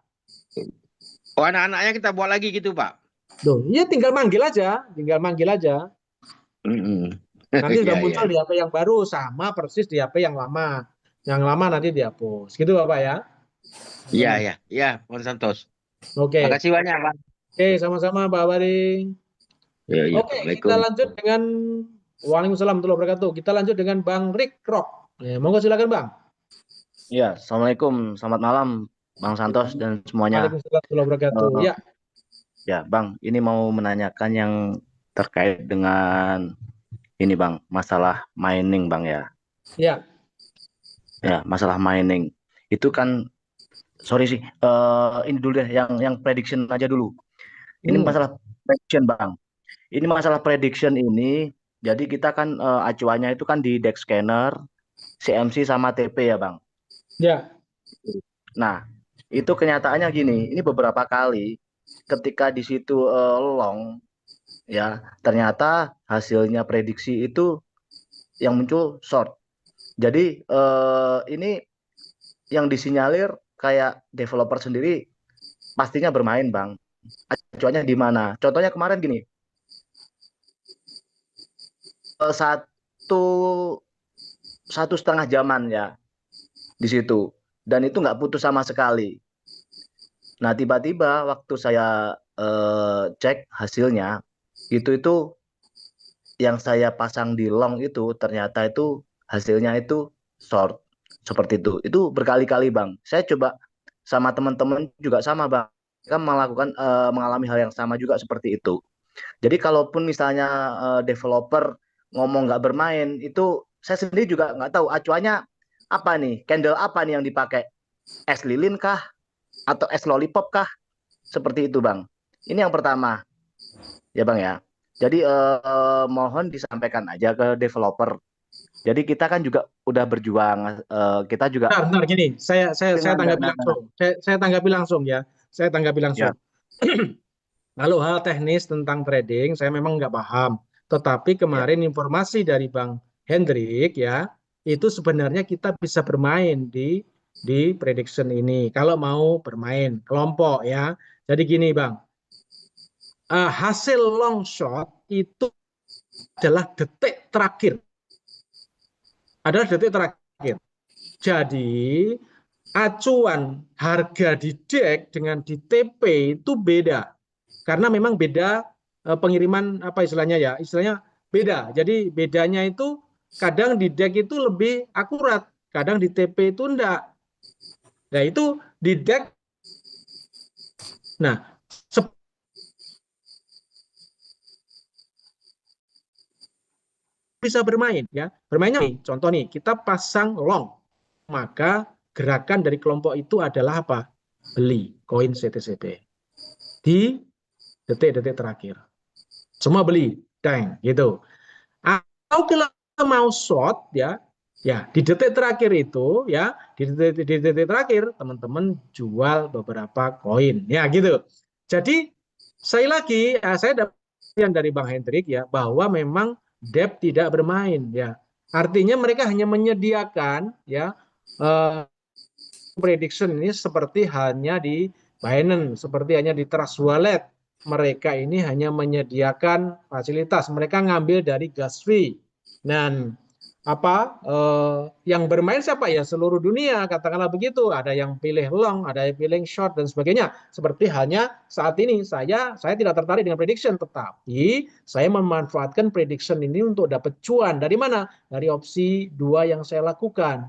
Oh, anak-anaknya kita buat lagi gitu, Pak? Loh, iya tinggal manggil aja. Mm-mm. Nanti sudah Iya, iya. muncul di HP yang baru sama persis di HP yang lama. Yang lama nanti dihapus. Gitu Bapak ya. Iya, Hmm. iya. Iya, Bang Santos. Oke. Makasih banyak, Bang. Oke, sama-sama Pak Baring. Iya, iya. Oke, kita Assalamualaikum. lanjut dengan Waalaikumsalam warahmatullahi wabarakatuh. Kita lanjut dengan Bang Rick Rock. Monggo silakan Bang. Ya, Assalamualaikum. Selamat malam, Bang Santos dan semuanya. Waalaikumsalam warahmatullahi wabarakatuh. Eh, Ya, ya, Bang, ini mau menanyakan yang terkait dengan ini, Bang, masalah mining, Bang ya. ya. Ya, masalah mining. Itu kan, sorry sih, ini dulu deh, yang prediction aja dulu. Ini Hmm. masalah prediction, Bang. Ini masalah prediction ini, jadi kita kan acuannya itu kan di deck scanner, CMC sama TP ya, Bang. Ya, Nah, itu kenyataannya gini, ini beberapa kali ketika di situ long ya, ternyata hasilnya prediksi itu yang muncul short. Jadi ini yang disinyalir kayak developer sendiri pastinya bermain, Bang. Acuannya di mana? Contohnya kemarin gini, satu satu setengah jaman ya di situ, dan itu nggak putus sama sekali. Nah, tiba-tiba waktu saya cek hasilnya, itu yang saya pasang di long itu ternyata itu hasilnya itu short seperti itu. Itu berkali-kali, Bang. Saya coba sama teman-teman juga sama, Bang. Mereka melakukan mengalami hal yang sama juga seperti itu. Jadi kalaupun misalnya developer ngomong nggak bermain, itu saya sendiri juga nggak tahu acuannya apa nih, candle apa nih yang dipakai, es lilin kah atau es lollipop kah? Seperti itu, Bang. Ini yang pertama, ya Bang ya. Jadi mohon disampaikan aja ke developer. Jadi kita kan juga udah berjuang, kita juga benar gini. Saya dengan tanggapi dana. langsung. Saya tanggapi langsung ya. Saya tanggapi Ya, langsung. Kalau hal teknis tentang trading, saya memang nggak paham. Tetapi ya, kemarin informasi dari Bang Hendrik ya, itu sebenarnya kita bisa bermain di prediction ini. Kalau mau bermain kelompok ya. Jadi gini Bang, hasil long shot itu adalah detik terakhir. Adalah detik terakhir. Jadi acuan harga di DEX dengan di TP itu beda. Karena memang beda pengiriman apa istilahnya ya, istilahnya beda. Jadi bedanya itu kadang di DEX itu lebih akurat, kadang di TP itu enggak. Nah itu di DEX, nah bisa bermain ya. Bermainnya nih, contoh nih, kita pasang long, maka gerakan dari kelompok itu adalah apa? Beli koin CTCP di detik-detik terakhir. Semua beli, dang, gitu. Atau kalau mau short ya, ya di detik terakhir itu ya, di detik terakhir teman-teman jual beberapa koin, ya gitu. Jadi sekali lagi saya dapat dari Bang Hendrik ya bahwa memang debt tidak bermain ya. Artinya mereka hanya menyediakan ya prediction ini seperti hanya di Binance, seperti hanya di Trust Wallet. Mereka ini hanya menyediakan fasilitas. Mereka ngambil dari gas fee. Dan yang bermain siapa ya? Seluruh dunia, katakanlah begitu. Ada yang pilih long, ada yang pilih short dan sebagainya. Seperti halnya saat ini saya tidak tertarik dengan prediction, tetapi saya memanfaatkan prediction ini untuk dapat cuan. Dari mana? Dari opsi 2 yang saya lakukan.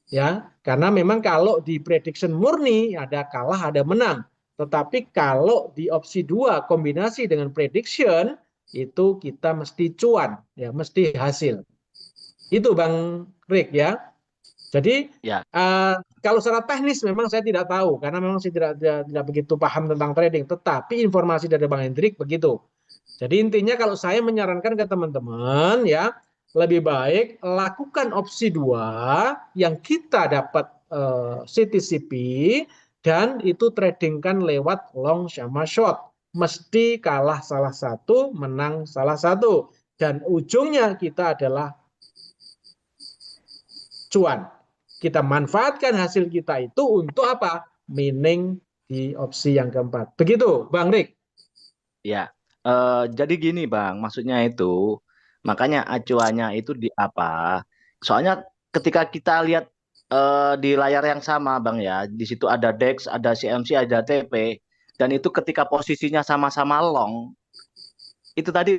Ya, karena memang kalau di prediction murni ada kalah ada menang. Tetapi kalau di opsi 2 kombinasi dengan prediction itu kita mesti cuan, ya, mesti hasil. Itu Bang Rick ya. Jadi ya, kalau secara teknis memang saya tidak tahu karena memang saya tidak begitu paham tentang trading. Tetapi informasi dari Bang Hendrik begitu. Jadi intinya kalau saya menyarankan ke teman-teman ya lebih baik lakukan opsi 2 yang kita dapat CTCP dan itu tradingkan lewat long sama short. Mesti kalah salah satu, menang salah satu. Dan ujungnya kita adalah cuan. Kita manfaatkan hasil kita itu untuk apa? Mining di opsi yang keempat. Begitu, Bang Rick. ya. Jadi gini, Bang, maksudnya itu Makanya acuannya itu di apa? Soalnya ketika kita lihat di layar yang sama, Bang ya, di situ ada DEX, ada CMC, ada TP, dan itu ketika posisinya sama-sama long, itu tadi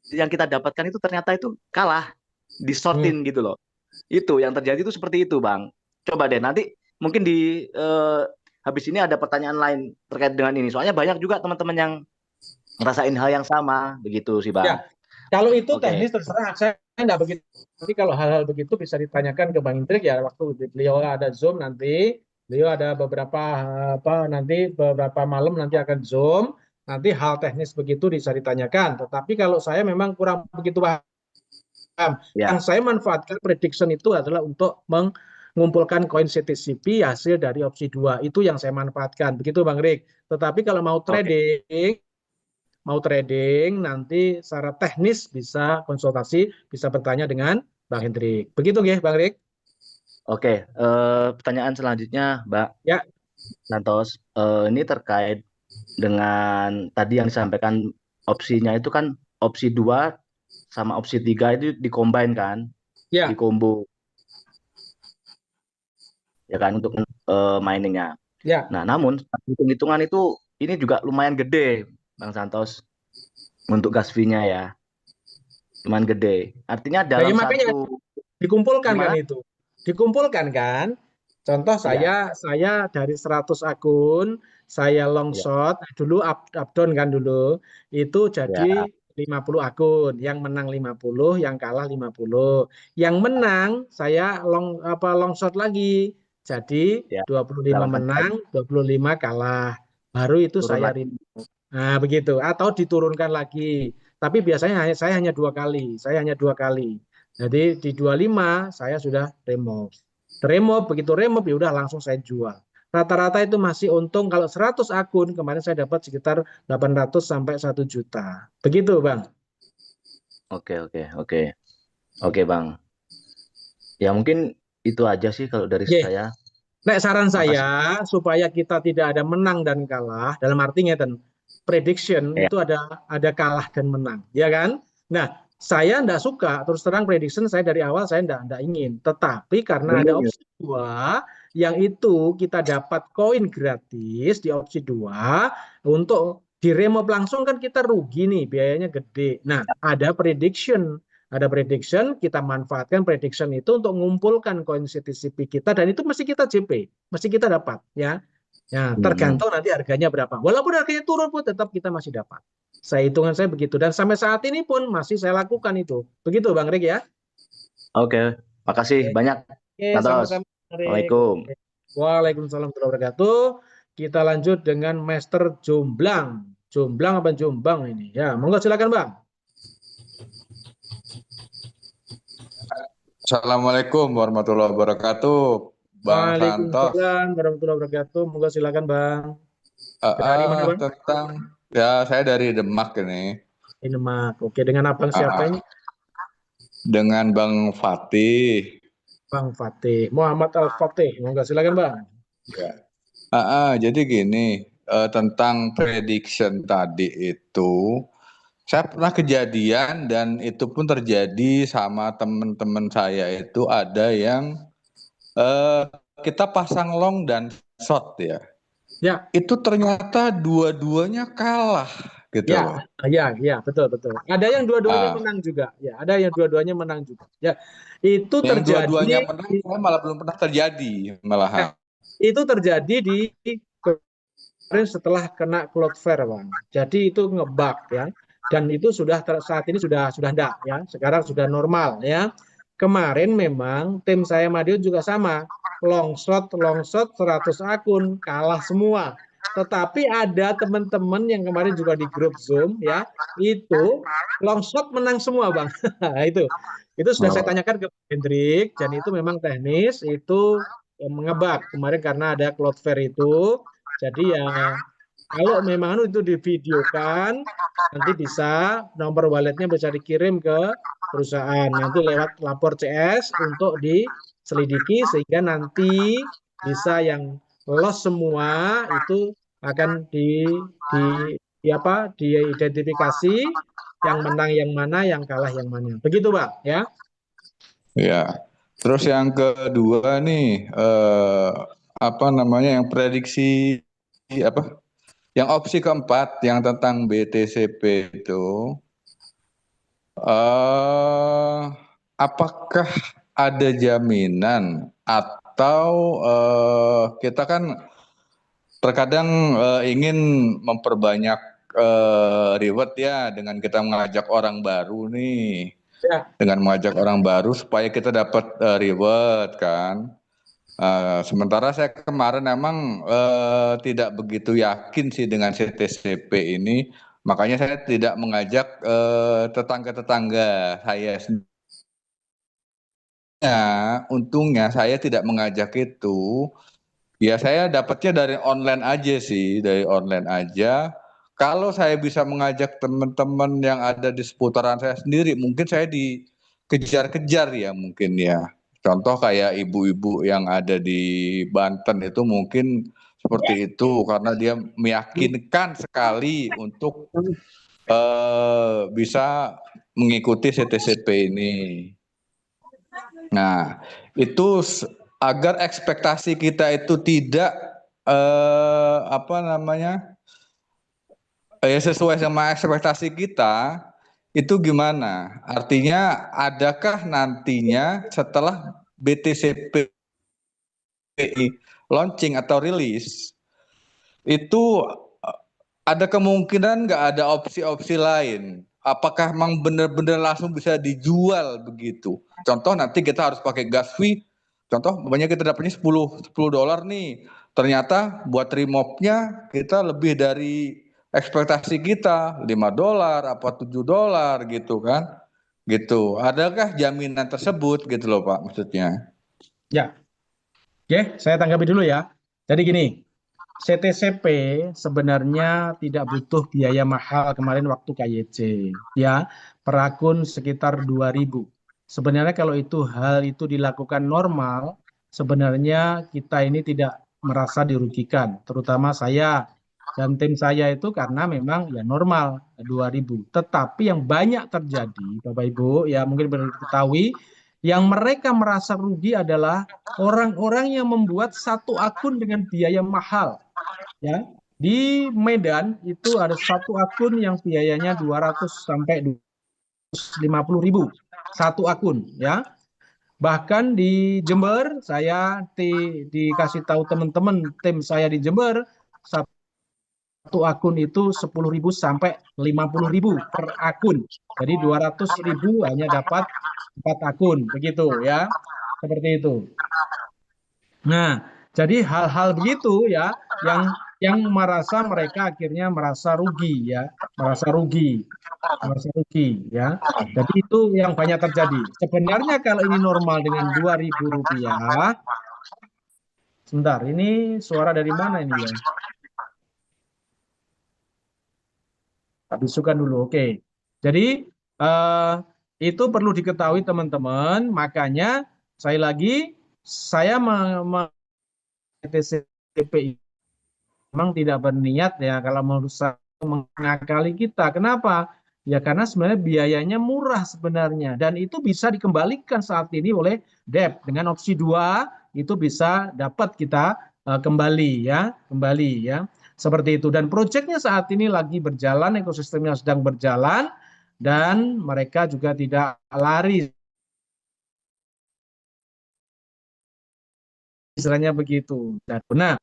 yang kita dapatkan itu ternyata itu kalah, Hmm. disortin gitu loh. Itu yang terjadi itu seperti itu, Bang. Coba deh nanti mungkin di habis ini ada pertanyaan lain terkait dengan ini. Soalnya banyak juga teman-teman yang ngerasain hal yang sama, begitu sih, Bang. Ya, kalau itu Oke. teknis terserah. Saya enggak begitu. Tapi kalau hal-hal begitu bisa ditanyakan ke Bang Indrik ya waktu beliau ada Zoom nanti. Beliau ada beberapa nanti beberapa malam nanti akan Zoom. Nanti hal teknis begitu bisa ditanyakan. Tetapi kalau saya memang kurang begitu paham. Ya. Yang saya manfaatkan prediction itu adalah untuk mengumpulkan koin CTCP hasil dari opsi 2. Itu yang saya manfaatkan. Begitu Bang Rik. Tetapi kalau mau trading nanti secara teknis bisa konsultasi, bisa bertanya dengan Bang Hendrik. Begitu nggih, Bang Rik? Oke, pertanyaan selanjutnya, Mbak Ya, Santos. Ini terkait dengan tadi yang disampaikan opsinya itu kan opsi 2 sama opsi 3 itu dikombin kan, ya, dikombo ya kan untuk miningnya. ya. Nah, namun hitung-hitungan itu ini juga lumayan gede, Bang Santos, untuk gas fee-nya ya, lumayan gede. Artinya Nah, ya dalam makanya satu dikumpulkan kan gimana? itu. Dikumpulkan kan. Contoh Ya, saya dari 100 akun, saya long ya, short, dulu up down kan dulu. Itu ya, jadi 50 akun, yang menang 50, yang kalah 50. Yang menang saya long short lagi. Jadi ya. 25 Dalam menang, 25 kalah. Baru itu turun saya lagi. remove. Nah, begitu. Atau diturunkan lagi. Tapi biasanya saya hanya 2 kali. Saya hanya 2 kali. Jadi di 25 saya sudah remove. Remove, begitu remove ya udah langsung saya jual. Rata-rata itu masih untung kalau 100 akun kemarin saya dapat sekitar 800 sampai 1 juta. Begitu, Bang. Oke, oke, oke. Oke, Bang. Ya mungkin itu aja sih kalau dari Oke. saya. Nek saran Makasih. saya supaya kita tidak ada menang dan kalah, dalam artinya prediction Ya. itu ada kalah dan menang, ya kan? Nah, saya enggak suka terus terang prediction saya dari awal saya enggak ingin. Tetapi karena ada Bener. opsi 2 yang itu kita dapat koin gratis di opsi 2 untuk di remove langsung kan kita rugi nih, biayanya gede. Nah, ada prediction, kita manfaatkan prediction itu untuk mengumpulkan koin CTCP kita dan itu mesti kita JP, mesti kita dapat ya. Ya, Hmm. tergantung nanti harganya berapa. Walaupun harganya turun pun tetap kita masih dapat. Hitungan saya begitu dan sampai saat ini pun masih saya lakukan itu. Begitu Bang Rik ya. Oke, makasih Oke, banyak, oke, Santos. sama-sama Bang Rik. Assalamualaikum. Oke. Waalaikumsalam warahmatullahi wabarakatuh. Kita lanjut dengan Master Jomblang. Jomblang apa Jombang ini? Ya, monggo silakan Bang. Assalamualaikum warahmatullahi wabarakatuh, Bang Santos. Waalaikumsalam warahmatullahi wabarakatuh. Monggo silakan Bang. Dari mana Bang? Tentang saya dari Demak ini Ini Demak. Oke, dengan abang siapa Ah, ini? dengan Bang Fatih. Bang Fatih. Muhammad Al-Fatih. Monggo silakan Bang. Ya. Jadi gini, tentang prediction tadi itu, saya pernah kejadian dan itu pun terjadi sama teman-teman saya itu ada yang kita pasang long dan short ya. Ya, Itu ternyata dua-duanya kalah gitu loh. ya, betul. Ada yang dua-duanya Ah, menang juga. Ya, ada yang dua-duanya menang juga. Ya, itu yang dua-duanya terjadi menang saya malah belum pernah terjadi malahan. itu terjadi di kemarin setelah kena Cloudflare, Bang. Jadi itu ngebug ya. Dan itu saat ini sudah enggak ya. Sekarang sudah normal ya. Kemarin memang tim saya Madiun juga sama. Long shot 100 akun kalah semua. Tetapi ada teman-teman yang kemarin juga di grup Zoom ya, itu long shot menang semua, Bang. Itu sudah saya Oh, tanyakan ke Hendrik dan itu memang teknis itu mengebak kemarin karena ada Cloudflare itu. Jadi ya kalau memang itu divideokan nanti bisa nomor walletnya bisa dikirim ke perusahaan nanti lewat lapor CS untuk diselidiki sehingga nanti bisa yang loss semua itu akan diidentifikasi yang menang yang mana, yang kalah yang mana. Begitu, Pak, ya. Ya. Terus yang kedua nih, apa namanya, yang prediksi apa? Yang opsi keempat yang tentang BTCP itu, apakah ada jaminan atau kita kan terkadang ingin memperbanyak reward ya dengan kita mengajak orang baru nih, Ya. dengan mengajak orang baru supaya kita dapat reward kan. Sementara saya kemarin emang tidak begitu yakin sih dengan CTCP ini, makanya saya tidak mengajak tetangga-tetangga saya sendiri. Untungnya saya tidak mengajak itu. Ya saya dapatnya dari online aja sih, dari online aja. Kalau saya bisa mengajak teman-teman yang ada di seputaran saya sendiri, mungkin saya dikejar-kejar ya mungkin ya. Contoh kayak ibu-ibu yang ada di Banten itu mungkin seperti itu karena dia meyakinkan sekali untuk bisa mengikuti CTCP ini. Nah, itu agar ekspektasi kita itu tidak apa namanya, ya sesuai sama ekspektasi kita, itu gimana? Artinya adakah nantinya setelah BTCP launching atau rilis, itu ada kemungkinan nggak ada opsi-opsi lain? Apakah memang benar-benar langsung bisa dijual begitu? Contoh nanti kita harus pakai gas fee. Contoh banyak kita dapatnya $10 nih. Ternyata buat remove-nya kita lebih dari ekspektasi kita, $5 apa $7 gitu kan. Gitu. Adakah jaminan tersebut gitu loh Pak maksudnya? Ya. Oke, saya tanggapi dulu ya. Jadi gini, CTCP sebenarnya tidak butuh biaya mahal kemarin waktu KYC, ya, per akun sekitar 2.000. Sebenarnya kalau hal itu dilakukan normal, sebenarnya kita ini tidak merasa dirugikan, terutama saya dan tim saya itu karena memang ya normal 2.000. Tetapi yang banyak terjadi, Bapak Ibu, ya mungkin perlu diketahui, yang mereka merasa rugi adalah orang-orang yang membuat satu akun dengan biaya mahal. Ya, di Medan itu ada satu akun yang biayanya 200 sampai 250.000 satu akun, ya. Bahkan di Jember, saya dikasih tahu teman-teman tim saya di Jember, satu akun itu 10.000 sampai 50.000 per akun. Jadi 200.000 hanya dapat 4 akun, begitu ya. Seperti itu. Nah, jadi hal-hal begitu ya yang mereka akhirnya merasa rugi ya, merasa rugi ya. Jadi itu yang banyak terjadi. Sebenarnya kalau ini normal dengan Rp2.000, sebentar, ini suara dari mana ini ya? Bisukan dulu, oke. Jadi itu perlu diketahui teman-teman, makanya saya TCP memang tidak berniat ya kalau merusak mengakali kita. Kenapa? Ya karena sebenarnya biayanya murah sebenarnya dan itu bisa dikembalikan saat ini oleh debt dengan opsi 2 itu bisa dapat kita kembali ya. Seperti itu dan proyeknya saat ini lagi berjalan, ekosistemnya sedang berjalan dan mereka juga tidak lari istilahnya begitu. Dan benar.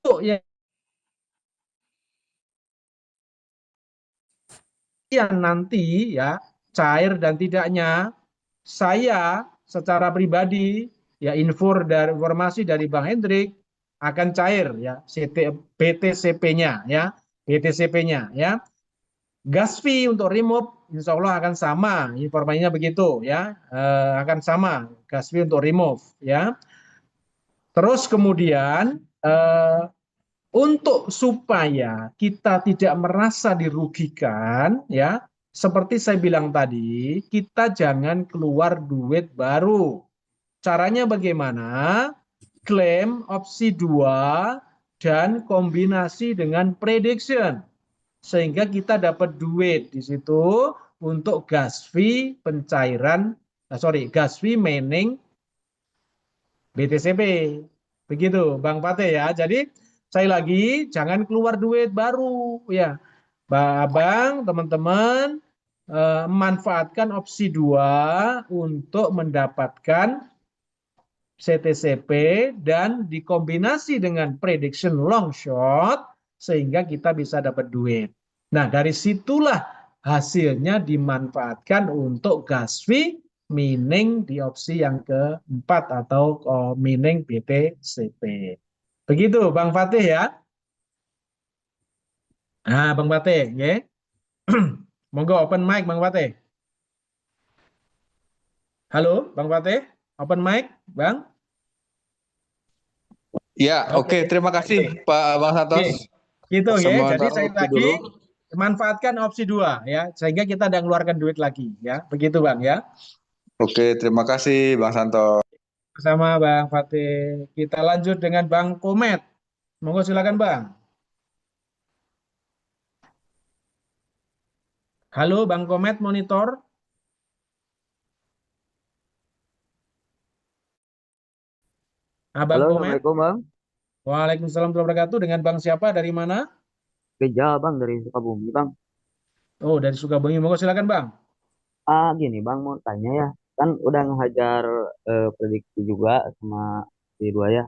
Yang nanti ya cair dan tidaknya saya secara pribadi ya informasi dari Bang Hendrik akan cair ya BTCP-nya ya. Gas fee untuk remove insya Allah akan sama, informasinya begitu ya, akan sama gas fee untuk remove ya. Terus kemudian untuk supaya kita tidak merasa dirugikan, ya, seperti saya bilang tadi, kita jangan keluar duit baru. Caranya bagaimana? Klaim opsi 2 dan kombinasi dengan prediction. Sehingga kita dapat duit di situ untuk gas fee pencairan, gas fee mining BTCP. Begitu Bang Pate ya. Jadi sekali lagi jangan keluar duit baru ya. Abang, teman-teman manfaatkan opsi 2 untuk mendapatkan CTCP dan dikombinasi dengan prediction long short sehingga kita bisa dapat duit. Nah, dari situlah hasilnya dimanfaatkan untuk gas fee mining di opsi yang keempat atau mining BTCP. Begitu Bang Fatih ya. Nah, Bang Fatih, ya. Monggo open mic Bang Fatih. Halo, Bang Fatih, open mic, Bang. Ya, oke. Terima kasih Pak Bang Santos. Gitu ya. Jadi Sementara saya waktu lagi dulu. manfaatkan opsi 2 ya, sehingga kita tidak mengeluarkan duit lagi ya. Begitu Bang ya. Oke, terima kasih Bang Santos. Sama Bang Fatih. Kita lanjut dengan Bang Komet. Monggo silakan Bang. Halo Bang Komet monitor. Bang Halo, Komet. Assalamualaikum Bang. Waalaikumsalam warahmatullahi wabarakatuh. Dengan Bang siapa? Dari mana? Rijal Bang dari Sukabumi Bang. Oh, dari Sukabumi. Monggo silakan Bang. Gini Bang mau tanya ya, kan udah ngehajar prediksi juga sama si dua ya.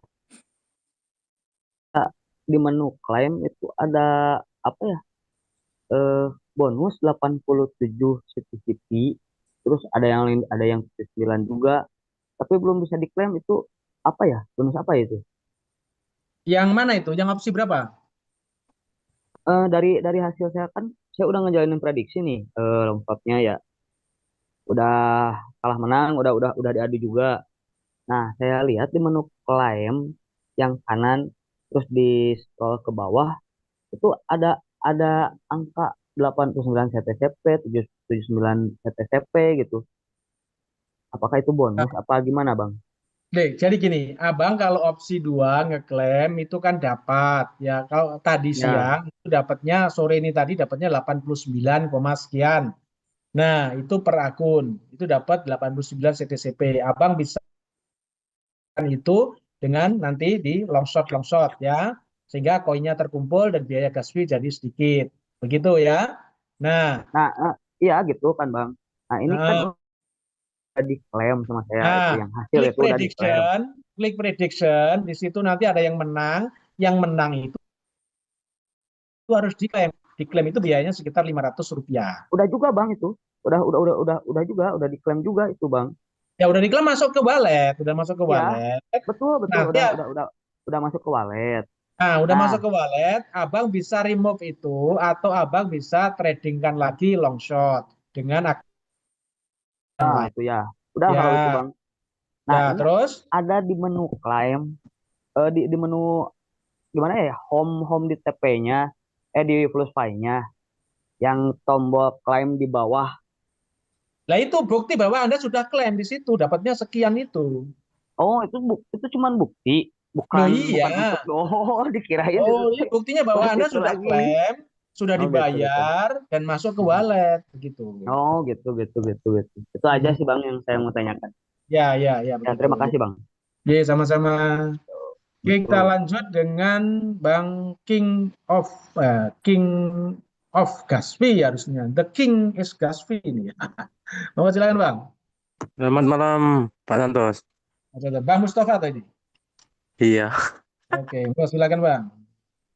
Di menu klaim itu ada apa ya? Bonus 87 CTCP, terus ada yang lain, ada yang 9 juga, tapi belum bisa diklaim itu apa ya? Bonus apa itu? Yang mana itu? Yang opsi berapa? Dari hasil saya kan saya udah ngejalanin prediksi nih, lompatnya ya. Udah kalah menang, udah diadu juga. Nah, saya lihat di menu klaim yang kanan, terus di scroll ke bawah itu ada angka 89 CTCP, 79 CTCP gitu. Apakah itu bonus apa gimana, Bang? Jadi gini, Abang kalau opsi 2 ngeklaim itu kan dapat ya. Kalau tadi Ya, siang itu dapatnya sore ini tadi dapatnya 89, sekian. Nah, itu per akun. Itu dapat 89 CTCP. Abang bisa itu dengan nanti di long shot ya. Sehingga koinnya terkumpul dan biaya gas fee jadi sedikit. Begitu ya. Nah, nah, iya gitu kan, Bang. Nah, ini kan eh, udah diklaim sama saya itu nah, yang hasil itu udah diklaim. klik prediction, di situ nanti ada yang menang. Yang menang itu harus diklaim. Diklaim itu biayanya sekitar Rp500. Udah juga, Bang itu. Udah juga, udah diklaim juga itu, Bang. Ya udah diklaim masuk ke wallet, udah masuk ke Ya, wallet. betul betul Nanti udah masuk ke wallet. udah Nah, masuk ke wallet, Abang bisa remove itu atau Abang bisa tradingkan lagi long shot dengan akun lain. itu ya. Udah Ya, kalau itu, Bang. Nah, ya ini terus ada di menu klaim, di menu gimana ya, home di TP-nya, di plus file-nya, yang tombol klaim di bawah. lah itu bukti bahwa Anda sudah klaim di situ, dapatnya sekian itu. Oh, itu cuman bukti, Loh bukan iya. bukan untuk dikirain itu Oh, ini buktinya bahwa ke Anda situ sudah lagi. klaim, sudah Oh, gitu. dibayar dan masuk ke wallet begitu. Oh, gitu. Itu aja Hmm. sih Bang yang saya mau tanyakan. Ya Ya, begitu. terima kasih Bang. Ya, sama-sama. Kita Betul. lanjut dengan Bang King of Gaspi harusnya. The King is Gaspi ini. Mau silakan Bang. Selamat malam, Pak Santos. Bang Mustafa tadi. Iya, Oke, mau silakan Bang.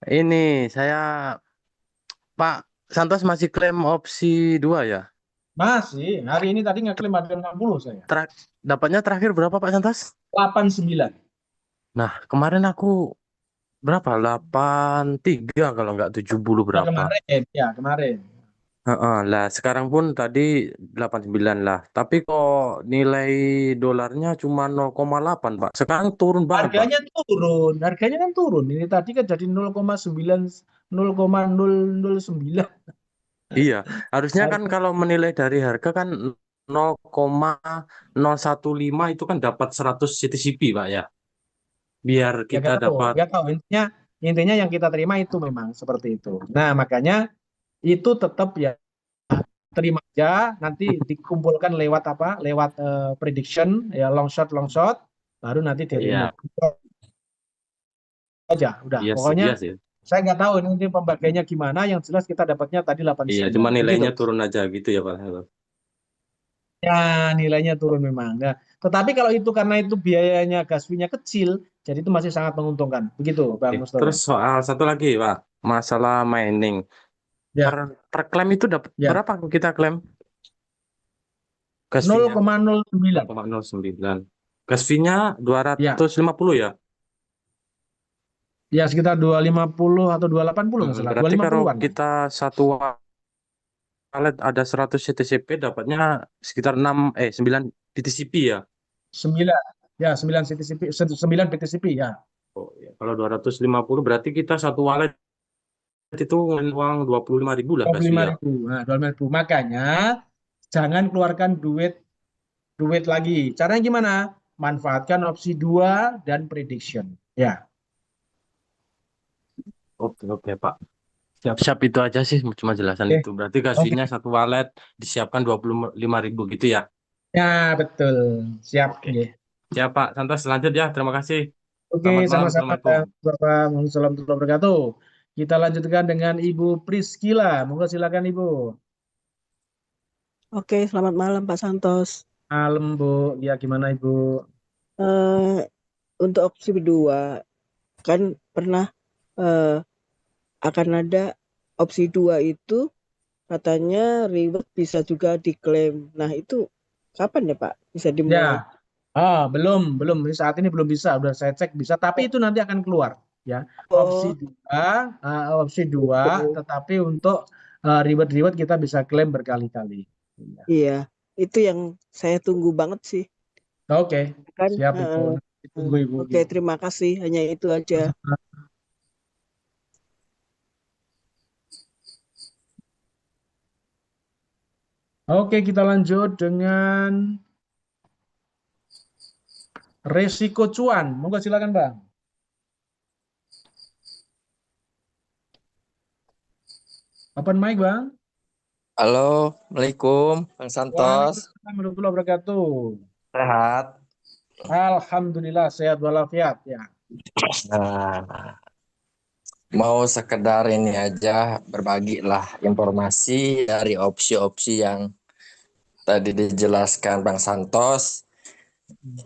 ini saya Pak Santos masih klaim opsi 2 ya? Masih, hari ini tadi ngeklaim ada 60 saya. Dapatnya terakhir berapa Pak Santos? 89. Nah, kemarin aku berapa? 83 kalau nggak 70 Ya berapa. kemarin, ya kemarin. Heeh, lah sekarang pun tadi 89 lah. Tapi kok nilai dolarnya cuma 0,8 Pak. Sekarang turun banget Pak. Harganya kan turun. Ini tadi kan jadi 0,9 0,009. Iya, harusnya kan Harga kalau menilai dari harga kan 0,015 itu kan dapat 100 CTCP Pak ya. Biar ya kita nggak tahu, dapat. nggak tahu. Intinya yang kita terima itu memang seperti itu. Nah, makanya itu tetap ya terima aja, nanti dikumpulkan lewat apa? Lewat prediction ya, long shot, baru nanti Iya, di-remove aja. Udah, iya sih, pokoknya iya sih. saya nggak tahu ini pembagiannya gimana. Yang jelas kita dapatnya tadi Iya, cuma 89. Begitu. nilainya turun aja gitu ya Pak. Ya, nilainya turun memang. Nah, tetapi kalau itu karena itu biayanya gas fee-nya kecil, jadi itu masih sangat menguntungkan. Begitu, Bang Oke. Mustafa. Terus soal satu lagi Pak, masalah mining. Ya, Per klaim itu dapat ya. berapa kita klaim gas fee-nya? 0,09. 0,09. Gas fee-nya Ya, 250 ya? ya sekitar 250 atau 280 nggak salah. Berarti kalau 250-an. kita satu wallet ada 100 CTCP dapatnya sekitar 9 BTCP ya? 9. Ya, 9 CTCP, 9 BTCP ya. Oh, ya. Kalau 250 berarti kita satu wallet itu uang 25.000 lah gas fee ya. 25.000. Nah, 25.000. Makanya jangan keluarkan duit lagi. Caranya gimana? Manfaatkan opsi 2 dan prediction. Ya. Oke, oke Pak. Siap-siap itu aja sih cuma jelasan Oke. itu. Berarti gas Oke. fee-nya satu wallet disiapkan 25.000 gitu ya. Ya, betul. Siap. Oke. Nggih. Siap Pak, santai lanjut ya. Terima kasih. Oke, Selamat malam. sama-sama. Assalamualaikum. Bapak. Waalaikumsalam warahmatullahi wabarakatuh. Kita lanjutkan dengan Ibu Priscila. Monggo silakan Ibu. Oke, selamat malam Pak Santos. Malam, Bu. Ya, gimana Ibu? Eh, untuk opsi kedua, kan pernah eh, akan ada opsi 2 itu katanya reward bisa juga diklaim. Nah, itu kapan ya Pak bisa dimulai? Ya. Belum. Saat ini belum bisa. Udah saya cek bisa, tapi itu nanti akan keluar ya. Oh, Opsi 2, tetapi untuk reward kita bisa klaim berkali-kali. Ya. iya. Itu yang saya tunggu banget sih. Oke, Kan? siap Ibu. Ditunggu Ibu. Oke, terima kasih. Hanya itu aja. Oke, kita lanjut dengan resiko cuan. Monggo silakan, Bang. Open mic, Bang. Halo, Assalamualaikum, Bang Santos. Waalaikumsalam warahmatullahi wabarakatuh. Sehat? Alhamdulillah sehat walafiat ya. Nah, mau sekedar ini aja berbagi lah informasi dari opsi-opsi yang tadi dijelaskan Bang Santos.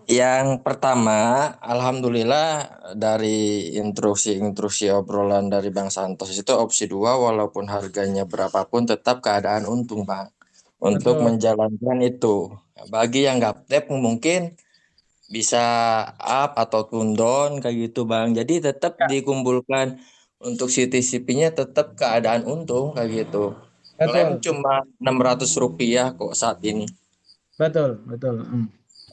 Yang pertama, Alhamdulillah dari instruksi obrolan dari Bang Santos itu opsi 2 walaupun harganya berapapun tetap keadaan untung Bang. Untuk Betul. menjalankan itu. Bagi yang gaptek mungkin bisa up atau down kayak gitu Bang. Jadi tetap Ya, dikumpulkan untuk CTCP-nya tetap keadaan untung kayak gitu. Klaim betul. cuma Rp600 kok saat ini. Betul.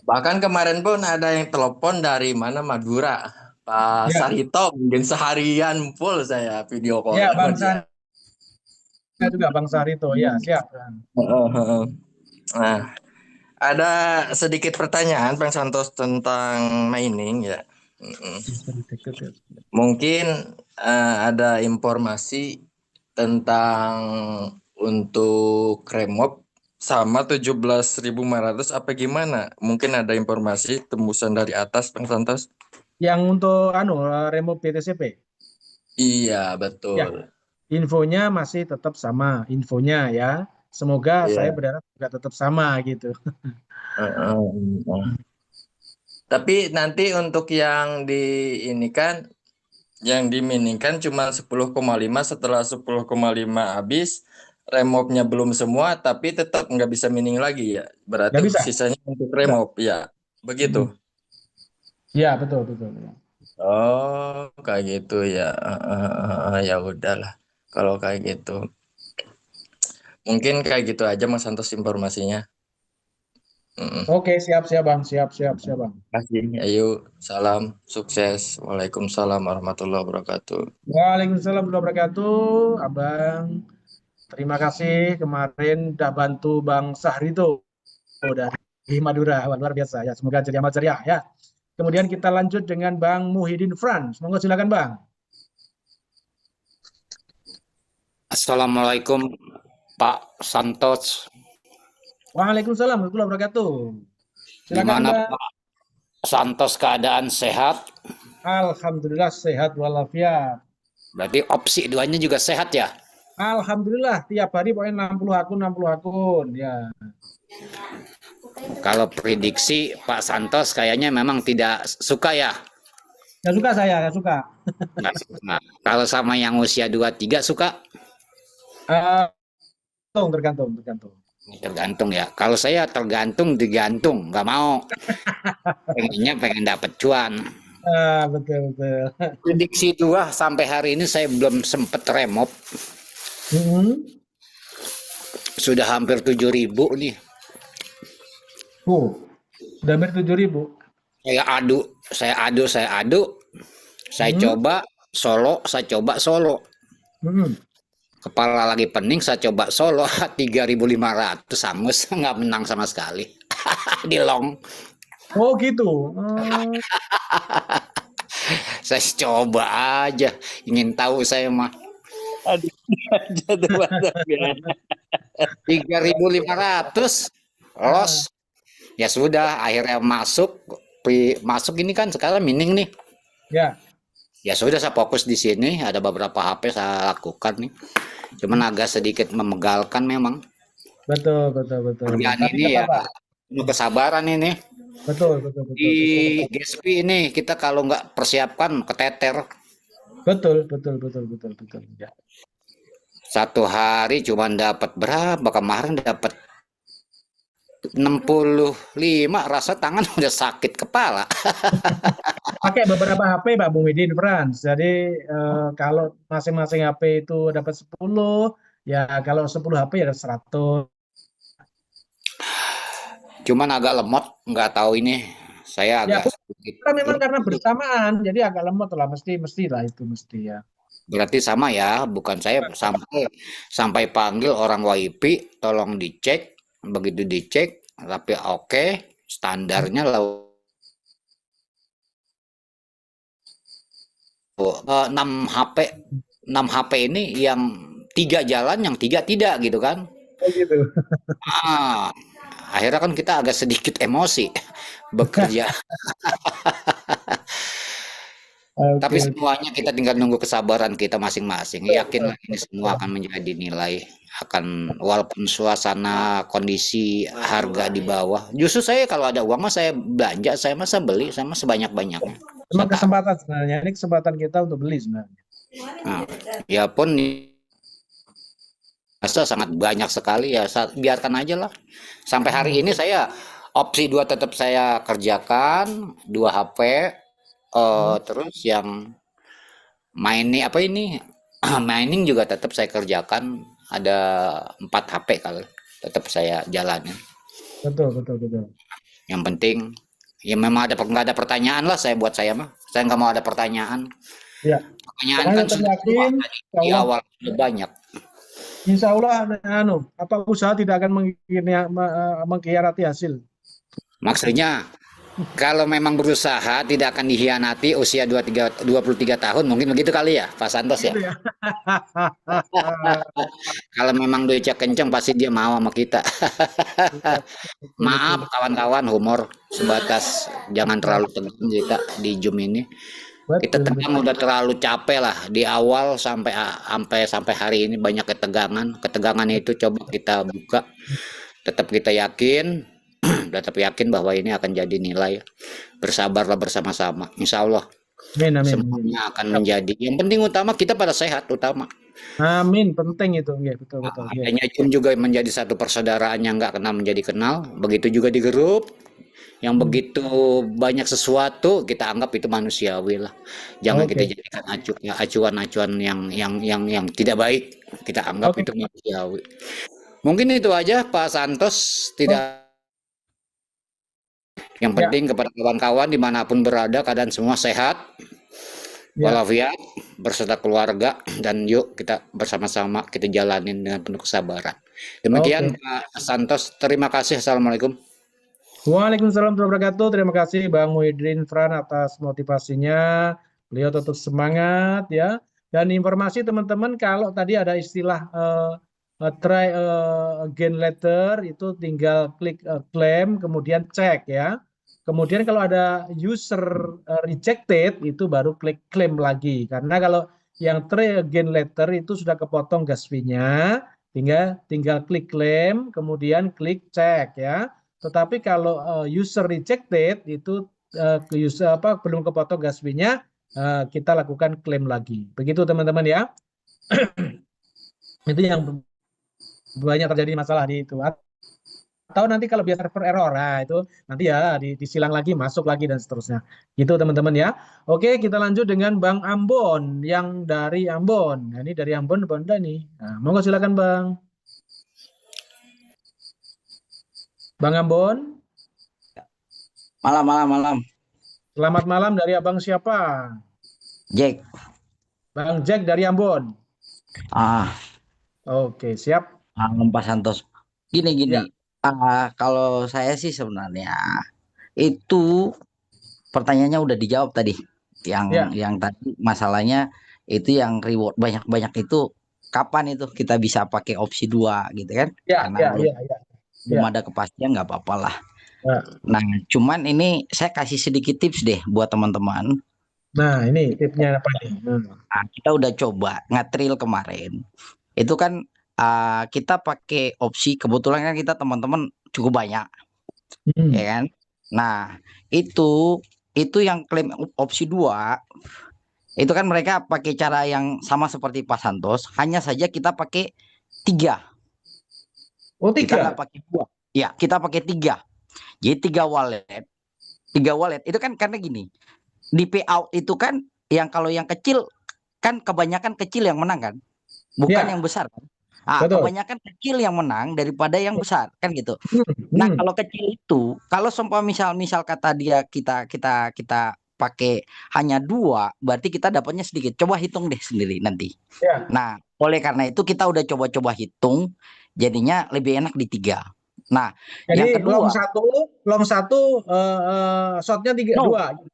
Bahkan kemarin pun ada yang telepon dari mana Madura. Pak Ya, Sarito mungkin seharian full saya video call ya sama Bang dia. juga Bang Sarito. Ya, siap. Nah, ada sedikit pertanyaan Bang Santos tentang mining ya. Mungkin ada informasi tentang untuk remop sama 17.500 apa gimana? Mungkin ada informasi tembusan dari atas Bang Santos? Yang untuk remove BTCP. Iya, Ya, betul. infonya masih tetap sama infonya ya. Semoga Iya. saya berharap juga tetap sama gitu. Tapi nanti untuk yang diminingkan cuma 10,5 setelah 10,5 habis remove-nya belum semua tapi tetap nggak bisa mining lagi ya. Berarti Nggak bisa. sisanya untuk remove ya. Begitu. Ya, betul. Oh, kayak gitu ya. Ya udahlah. Kalau kayak gitu. Mungkin kayak gitu aja Mas Santos informasinya. Oke, siap Bang. Siap Bang. Kasih. Ayo, salam sukses. Waalaikumsalam warahmatullahi wabarakatuh. Waalaikumsalam warahmatullahi wabarakatuh, Abang. Terima kasih kemarin udah bantu Bang Sahrito dari Madura. Wah, luar biasa ya. Semoga jadi amal ceria ya. Kemudian kita lanjut dengan Bang Muhyiddin Frans. Monggo silakan Bang. Assalamualaikum Pak Santos. Waalaikumsalam warahmatullahi wabarakatuh. Silakan Gimana Mbak. Pak Santos, keadaan sehat? Alhamdulillah sehat walafiat. Berarti opsi 2-nya juga sehat ya? Alhamdulillah tiap hari pokoknya 60 akun ya. Kalau prediksi Pak Santos kayaknya memang tidak suka ya? Nggak suka saya, nggak suka. Nggak suka. Kalau sama yang usia 23 suka? Tergantung. Tergantung ya. Kalau saya tergantung digantung, nggak mau. Pengennya pengen dapat cuan. Betul. Prediksi 2 sampai hari ini saya belum sempat remop. Sudah hampir 7.000 nih. Udah hampir 7.000. Saya adu. Saya coba solo. Kepala lagi pening, saya coba solo 3.500 sangus, nggak menang sama sekali. Di long. Oh gitu. Saya coba aja, ingin tahu saya mah. 3.500 los. Ya sudah, akhirnya masuk ini kan sekarang mining nih. Ya. Ya sudah, saya fokus di sini. Ada beberapa HP saya lakukan nih. Cuman agak sedikit memegalkan memang. Betul. Kerjaan ini ya penuh kesabaran ini. Betul. Di GSP ini kita kalau nggak persiapkan keteter. Betul. Ya. Satu hari cuma dapat berapa? Kemarin dapat 65, rasa tangan udah sakit kepala. Pakai beberapa HP Pak Bung Widin Frans. Jadi kalau masing-masing HP itu dapat 10, ya kalau 10 HP ya 100. Cuman agak lemot, nggak tahu ini. Saya agak sedikit. Memang karena bersamaan, jadi agak lemot lah, mesti ya. Berarti sama ya, bukan saya sampai panggil orang WIP, tolong dicek. Begitu dicek, tapi oke, standarnya lah 6 HP ini yang 3 jalan, yang 3 tidak gitu kan. Gitu. Akhirnya kan kita agak sedikit emosi bekerja. Tapi semuanya kita tinggal nunggu kesabaran kita masing-masing. Yakin ini semua akan menjadi nilai, akan walaupun suasana kondisi harga di bawah. Justru saya kalau ada uang mah saya belanja, saya masa beli sama sebanyak-banyaknya. Memang kesempatan sebenarnya, ini kesempatan kita untuk beli sebenarnya. Nah, ya pun rasa sangat banyak sekali ya, biarkan aja lah. Sampai hari ini saya opsi 2 tetap saya kerjakan, 2 HP. Terus yang mining juga tetap saya kerjakan, ada 4 HP kalau tetap saya jalanin. Betul. Yang penting ya memang nggak ada pertanyaan lah saya mah. Saya nggak mau ada pertanyaan. Ya. Pertanyaan kan sudah di awal sudah banyak. Insya Allah apa usaha tidak akan mengkhianati hasil. Maksudnya kalau memang berusaha tidak akan dikhianati. Usia 23 tahun mungkin begitu kali ya Pak Santos ya. Kalau memang duitnya kenceng pasti dia mau sama kita. Maaf kawan-kawan, humor sebatas, jangan terlalu tegang kita di Zoom ini. Kita tegang udah terlalu capek lah di awal sampai hari ini banyak ketegangan itu coba kita buka. Tetap kita yakin bahwa ini akan jadi nilai. Bersabarlah bersama-sama, insya Allah. Amin. Semuanya akan menjadi. Yang penting utama kita pada sehat utama. Amin, penting itu. Ya, betul. Adanya Zoom juga menjadi satu persaudaraan yang nggak kenal menjadi kenal. Begitu juga di grup. Yang begitu banyak sesuatu kita anggap itu manusiawi lah. Jangan kita jadikan acuan-acuan yang tidak baik. Kita anggap itu manusiawi. Mungkin itu aja Pak Santos. Yang penting kepada kawan-kawan dimanapun berada, keadaan semua sehat, walafiat, berserta keluarga, dan yuk kita bersama-sama kita jalanin dengan penuh kesabaran. Demikian Pak Santos, terima kasih. Assalamualaikum. Waalaikumsalam warahmatullahi wabarakatuh. Terima kasih Bang Widin Fran atas motivasinya. Beliau tetap semangat ya. Dan informasi teman-teman, kalau tadi ada istilah try again later itu tinggal klik claim kemudian cek ya. Kemudian kalau ada user rejected itu baru klik claim lagi. Karena kalau yang try again later itu sudah kepotong gas fee-nya, tinggal klik claim kemudian klik cek ya. Tetapi kalau user rejected itu belum kepotong gas fee-nya, kita lakukan klaim lagi. Begitu teman-teman ya. Itu yang banyak terjadi masalah di itu. Atau nanti kalau biasa server error, nah itu nanti ya disilang lagi, masuk lagi dan seterusnya. Gitu teman-teman ya. Oke, kita lanjut dengan Bang Ambon yang dari Ambon. Nah, ini dari Ambon Banda nih. Nah, monggo silakan Bang. Bang Ambon. Malam. Selamat malam, dari Abang siapa? Jack. Bang Jack dari Ambon. Oke, siap. Pak Santos. Gini. Ya. Kalau saya sih sebenarnya itu pertanyaannya udah dijawab tadi. Yang tadi masalahnya itu yang reward banyak-banyak itu kapan itu kita bisa pakai opsi 2 gitu kan? Karena belum ada kepastian, nggak apa-apa lah. Nah, cuman ini saya kasih sedikit tips deh buat teman-teman. Nah, ini tipsnya apa nih? Nah, kita udah coba nge-trial kemarin. Itu kan kita pakai opsi, kebetulan kan kita teman-teman cukup banyak, ya kan? Nah, itu yang klaim opsi 2, itu kan mereka pakai cara yang sama seperti Pak Santos, hanya saja kita pakai 3. Oh, 3? Kita nggak pakai 2. Ya, kita pakai 3. Jadi 3 wallet. 3 wallet itu kan karena gini, di payout itu kan kalau yang kecil kan kebanyakan kecil yang menang kan, bukan yang besar kan. Kebanyakan kecil yang menang daripada yang besar kan gitu. Nah, kalau kecil itu, kalau sumpah misal kata dia kita pakai hanya 2, berarti kita dapatnya sedikit. Coba hitung deh sendiri nanti. Nah, oleh karena itu kita udah coba hitung, jadinya lebih enak di 3. Nah, jadi yang kedua, long satu shotnya 2.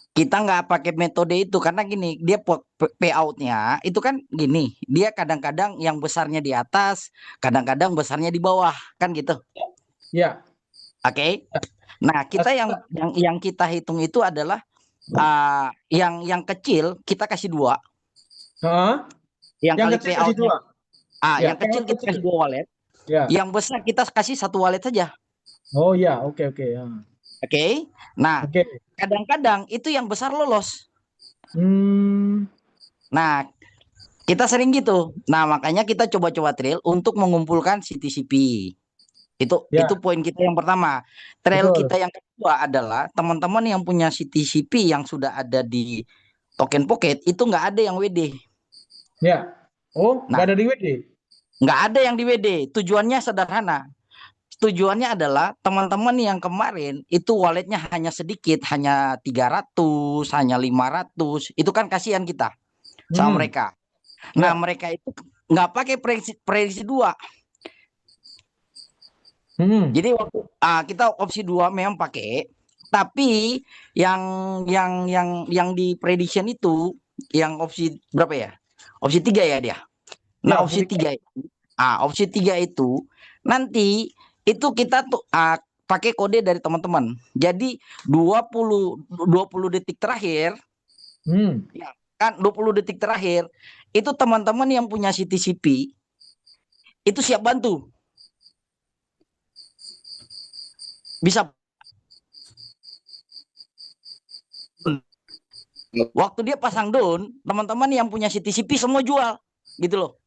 Kita nggak pakai metode itu karena gini, dia payoutnya itu kan gini, dia kadang-kadang yang besarnya di atas, kadang-kadang besarnya di bawah, kan gitu. Ya. Oke. Nah, kita yang kita hitung itu adalah yang kecil kita kasih 2. Yang kali payoutnya. Yang kecil kita kasih 2 wallet. Yang besar kita kasih 1 wallet saja. Oh ya, oke. Oke. Nah, kadang-kadang itu yang besar lolos. Nah, kita sering gitu. Nah, makanya kita coba-coba trail untuk mengumpulkan CTCP. Itu poin kita yang pertama. Trail kita yang kedua adalah teman-teman yang punya CTCP yang sudah ada di token pocket itu nggak ada yang WD. Ya. Oh, nggak ada di WD? Nggak ada yang di WD. Tujuannya sederhana. Tujuannya adalah teman-teman yang kemarin itu walletnya hanya sedikit, hanya 300, hanya 500, itu kan kasihan kita sama mereka. Nah, mereka itu nggak pakai prediksi 2. Jadi waktu kita opsi 2 memang pakai, tapi yang di prediction itu yang opsi berapa ya? Opsi 3 ya dia. Nah, opsi 3 itu, opsi 3 itu nanti itu kita tuh pakai kode dari teman-teman. Jadi 20 detik terakhir, ya kan 20 detik terakhir itu teman-teman yang punya CTCP itu siap bantu. Bisa waktu dia pasang down, teman-teman yang punya CTCP semua jual, gitu loh.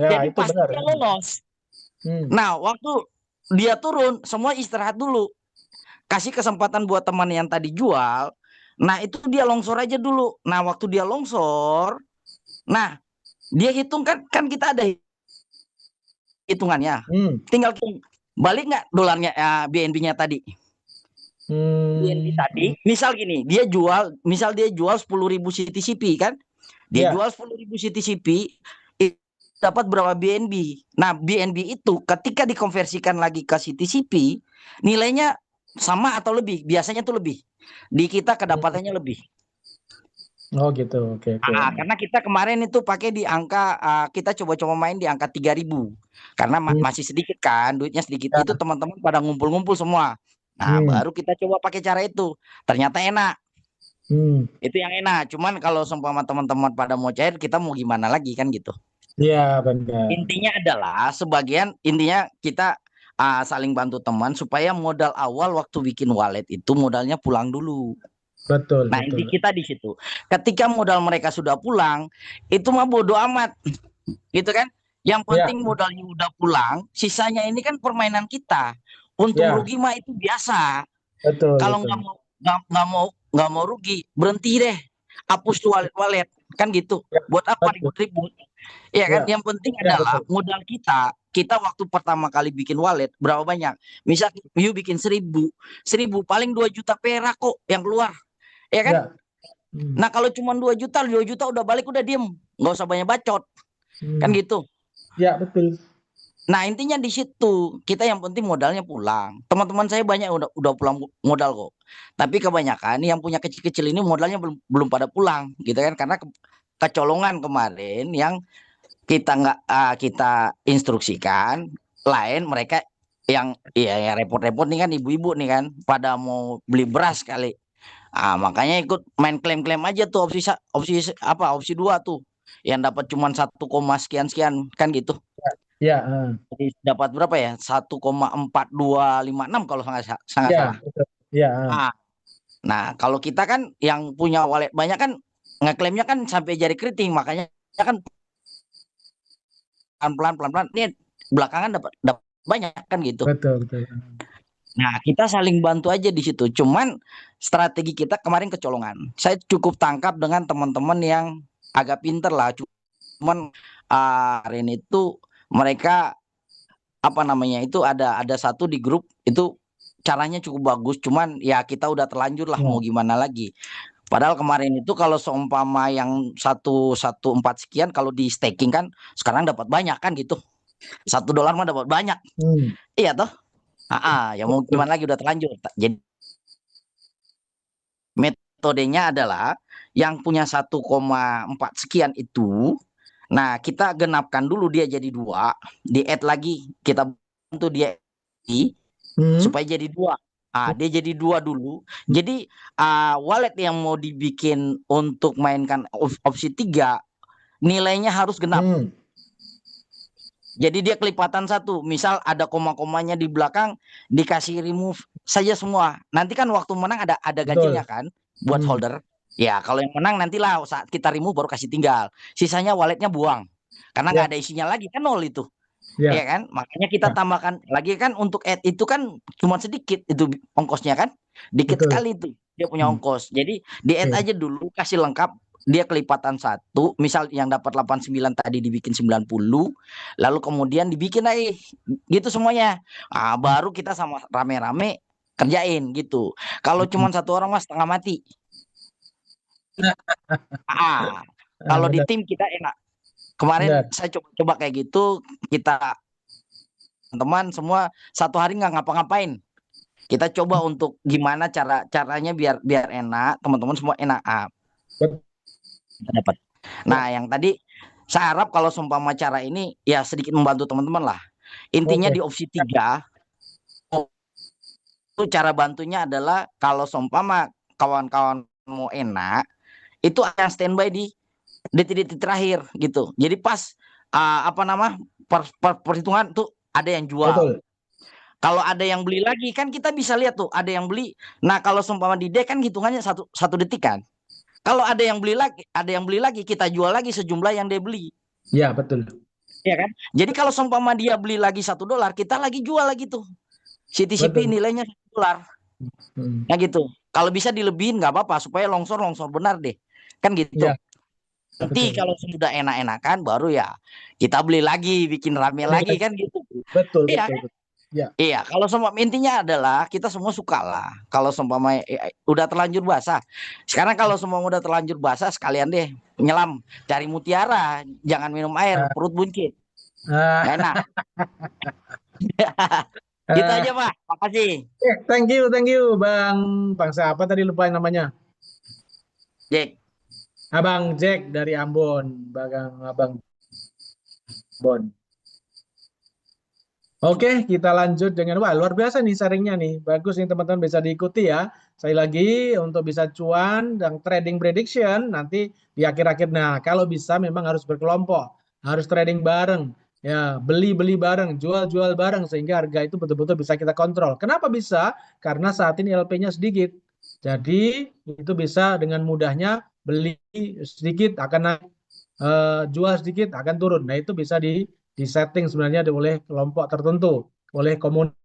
Ya, jadi itu pasti benar. dia lolos. Nah, waktu dia turun, semua istirahat dulu. Kasih kesempatan buat teman yang tadi jual. Nah, itu dia longsor aja dulu. Nah, waktu dia longsor, nah, dia hitung kan kita ada hitungannya. Tinggal balik nggak dolarnya, BNB-nya tadi. BNB tadi, misal gini, dia jual 10.000 CTCP kan? Dia jual 10.000 CTCP, dapat berapa BNB. Nah, BNB itu ketika dikonversikan lagi ke CTCP, nilainya sama atau lebih. Biasanya tuh lebih. Di kita kedapatannya lebih. Oh gitu, oke oke. Karena kita kemarin itu pakai di angka kita coba-coba main di angka 3.000 karena Hmm, masih sedikit kan, duitnya sedikit. ya, Itu teman-teman pada ngumpul-ngumpul semua. Nah, hmm, baru kita coba pakai cara itu. Ternyata enak. hmm. Itu yang enak. Cuman kalau seumpama teman-teman pada mau cair, kita mau gimana lagi kan gitu. Iya benar. Intinya adalah intinya kita saling bantu teman supaya modal awal waktu bikin wallet itu modalnya pulang dulu. Betul Nah, inti betul. kita di situ. Ketika modal mereka sudah pulang, itu mah bodo amat, gitu kan? Yang Ya, penting modalnya udah pulang, sisanya ini kan permainan kita. Untung ya, rugi mah itu biasa. betul Kalau betul. nggak mau rugi, berhenti deh. Hapus tuh wallet-wallet, kan gitu. Ya, Buat apa betul. ribut-ribut? Iya kan? Ya, Yang penting ya adalah betul. modal kita waktu pertama kali bikin wallet berapa banyak? Misal you bikin 1.000 paling 2 juta perak kok yang keluar, ya kan? Ya. Hmm, Nah kalau cuma 2 juta udah balik udah diem, nggak usah banyak bacot, kan hmm. gitu. Ya betul. Nah intinya di situ kita yang penting modalnya pulang. Teman-teman saya banyak udah pulang modal kok. Tapi kebanyakan yang punya kecil-kecil ini modalnya belum belum pada pulang, gitu kan? Karena kecolongan kemarin yang kita instruksikan, lain mereka yang ya repot-repot nih kan ibu-ibu nih kan pada mau beli beras kali. Makanya ikut main klaim-klaim aja tuh opsi 2 tuh. Yang dapat cuman 1, sekian kan gitu. Ya, Jadi dapat berapa ya? 1,4256 kalau nggak ya salah. betul. Ya, Ah, Nah, kalau kita kan yang punya wallet banyak kan ngeklaimnya kan sampai jari keriting, makanya kan pelan-pelan ini belakangan dapat banyak kan gitu. betul betul. Nah, kita saling bantu aja di situ. Cuman strategi kita kemarin kecolongan. Saya cukup tangkap dengan teman-teman yang agak pinter lah. Cuman hari ini itu mereka apa namanya itu ada satu di grup itu caranya cukup bagus. Cuman ya kita udah terlanjur lah Ya, mau gimana lagi. Padahal kemarin itu kalau seumpama yang 114 sekian kalau di staking kan sekarang dapat banyak kan gitu. $1 mah dapat banyak. hmm, Iya toh? Ya mau betul. gimana lagi udah terlanjur. Jadi metodenya adalah yang punya 1,4 sekian itu, nah kita genapkan dulu dia jadi 2, di-add lagi, kita bantu dia Hmm, supaya jadi 2. Dia jadi 2 dulu. Jadi wallet yang mau dibikin untuk mainkan opsi 3 nilainya harus genap. hmm, Jadi dia kelipatan 1. Misal ada koma-komanya di belakang dikasih remove saja semua. Nanti kan waktu menang ada betul. ganjilnya kan buat Hmm, holder. Ya kalau yang menang nantilah saat kita remove baru kasih tinggal. Sisanya walletnya buang. Karena ya, nggak ada isinya lagi kan 0 itu. ya, Ya kan? Makanya kita ya, tambahkan lagi kan untuk add itu kan cuma sedikit itu ongkosnya kan. Dikit betul. sekali itu dia punya Hmm, ongkos. Jadi di add oke. aja dulu kasih lengkap dia kelipatan 1, misal yang dapat 89 tadi dibikin 90, lalu kemudian dibikin lagi gitu semuanya. Baru kita sama rame-rame kerjain gitu. Kalau Hmm. cuma satu orang mas setengah mati. Kalau di Benar, tim kita enak. Kemarin benar. saya coba kayak gitu, kita teman semua 1 hari nggak ngapa-ngapain. Kita coba untuk gimana caranya biar biar enak, teman-teman semua enak. Betul. Kita dapat. Nah, yang tadi saya harap kalau seumpama cara ini ya sedikit membantu teman-teman lah. Intinya Oke. di opsi 3 itu cara bantunya adalah kalau seumpama kawan-kawan mau enak, itu akan standby di detik-detik terakhir gitu. Jadi pas perhitungan tuh ada yang jual. Betul. Kalau ada yang beli lagi kan kita bisa lihat tuh ada yang beli. Nah kalau seumpama di deck kan hitungannya satu detik kan. Kalau ada yang beli lagi kita jual lagi sejumlah yang dia beli. Ya betul. Ya kan? Jadi kalau seumpama dia beli lagi $1, kita lagi jual lagi tuh. CTCP Betul. nilainya $1. Hmm. Nah gitu. Kalau bisa dilebihin nggak apa-apa supaya longsor benar deh. Kan gitu. Ya, Nanti betul. kalau sudah enak-enakan baru ya kita beli lagi, bikin rame lagi kan gitu. Betul, Iya betul, kan? betul. Ya, Iya, kalau semua intinya adalah kita semua suka lah. Kalau seumpama udah terlanjur basah. Sekarang kalau semua udah terlanjur basah sekalian deh nyelam, cari mutiara, jangan minum air, ah, perut buncit. ah, Nggak enak. Gitu aja, Pak. Makasih. thank you, Bang. Bangsa apa tadi lupa namanya? Jack. Abang Jack dari Ambon, Abang Bon. Oke, kita lanjut dengan wah luar biasa nih sharingnya nih. Bagus nih teman-teman bisa diikuti ya. Sekali lagi untuk bisa cuan dan trading prediction nanti di akhir-akhir. Nah, kalau bisa memang harus berkelompok, harus trading bareng. Ya, beli-beli bareng, jual-jual bareng sehingga harga itu betul-betul bisa kita kontrol. Kenapa bisa? Karena saat ini LP-nya sedikit. Jadi, itu bisa dengan mudahnya beli sedikit akan naik, jual sedikit akan turun. Nah, itu bisa di setting sebenarnya oleh kelompok tertentu, oleh komunitas.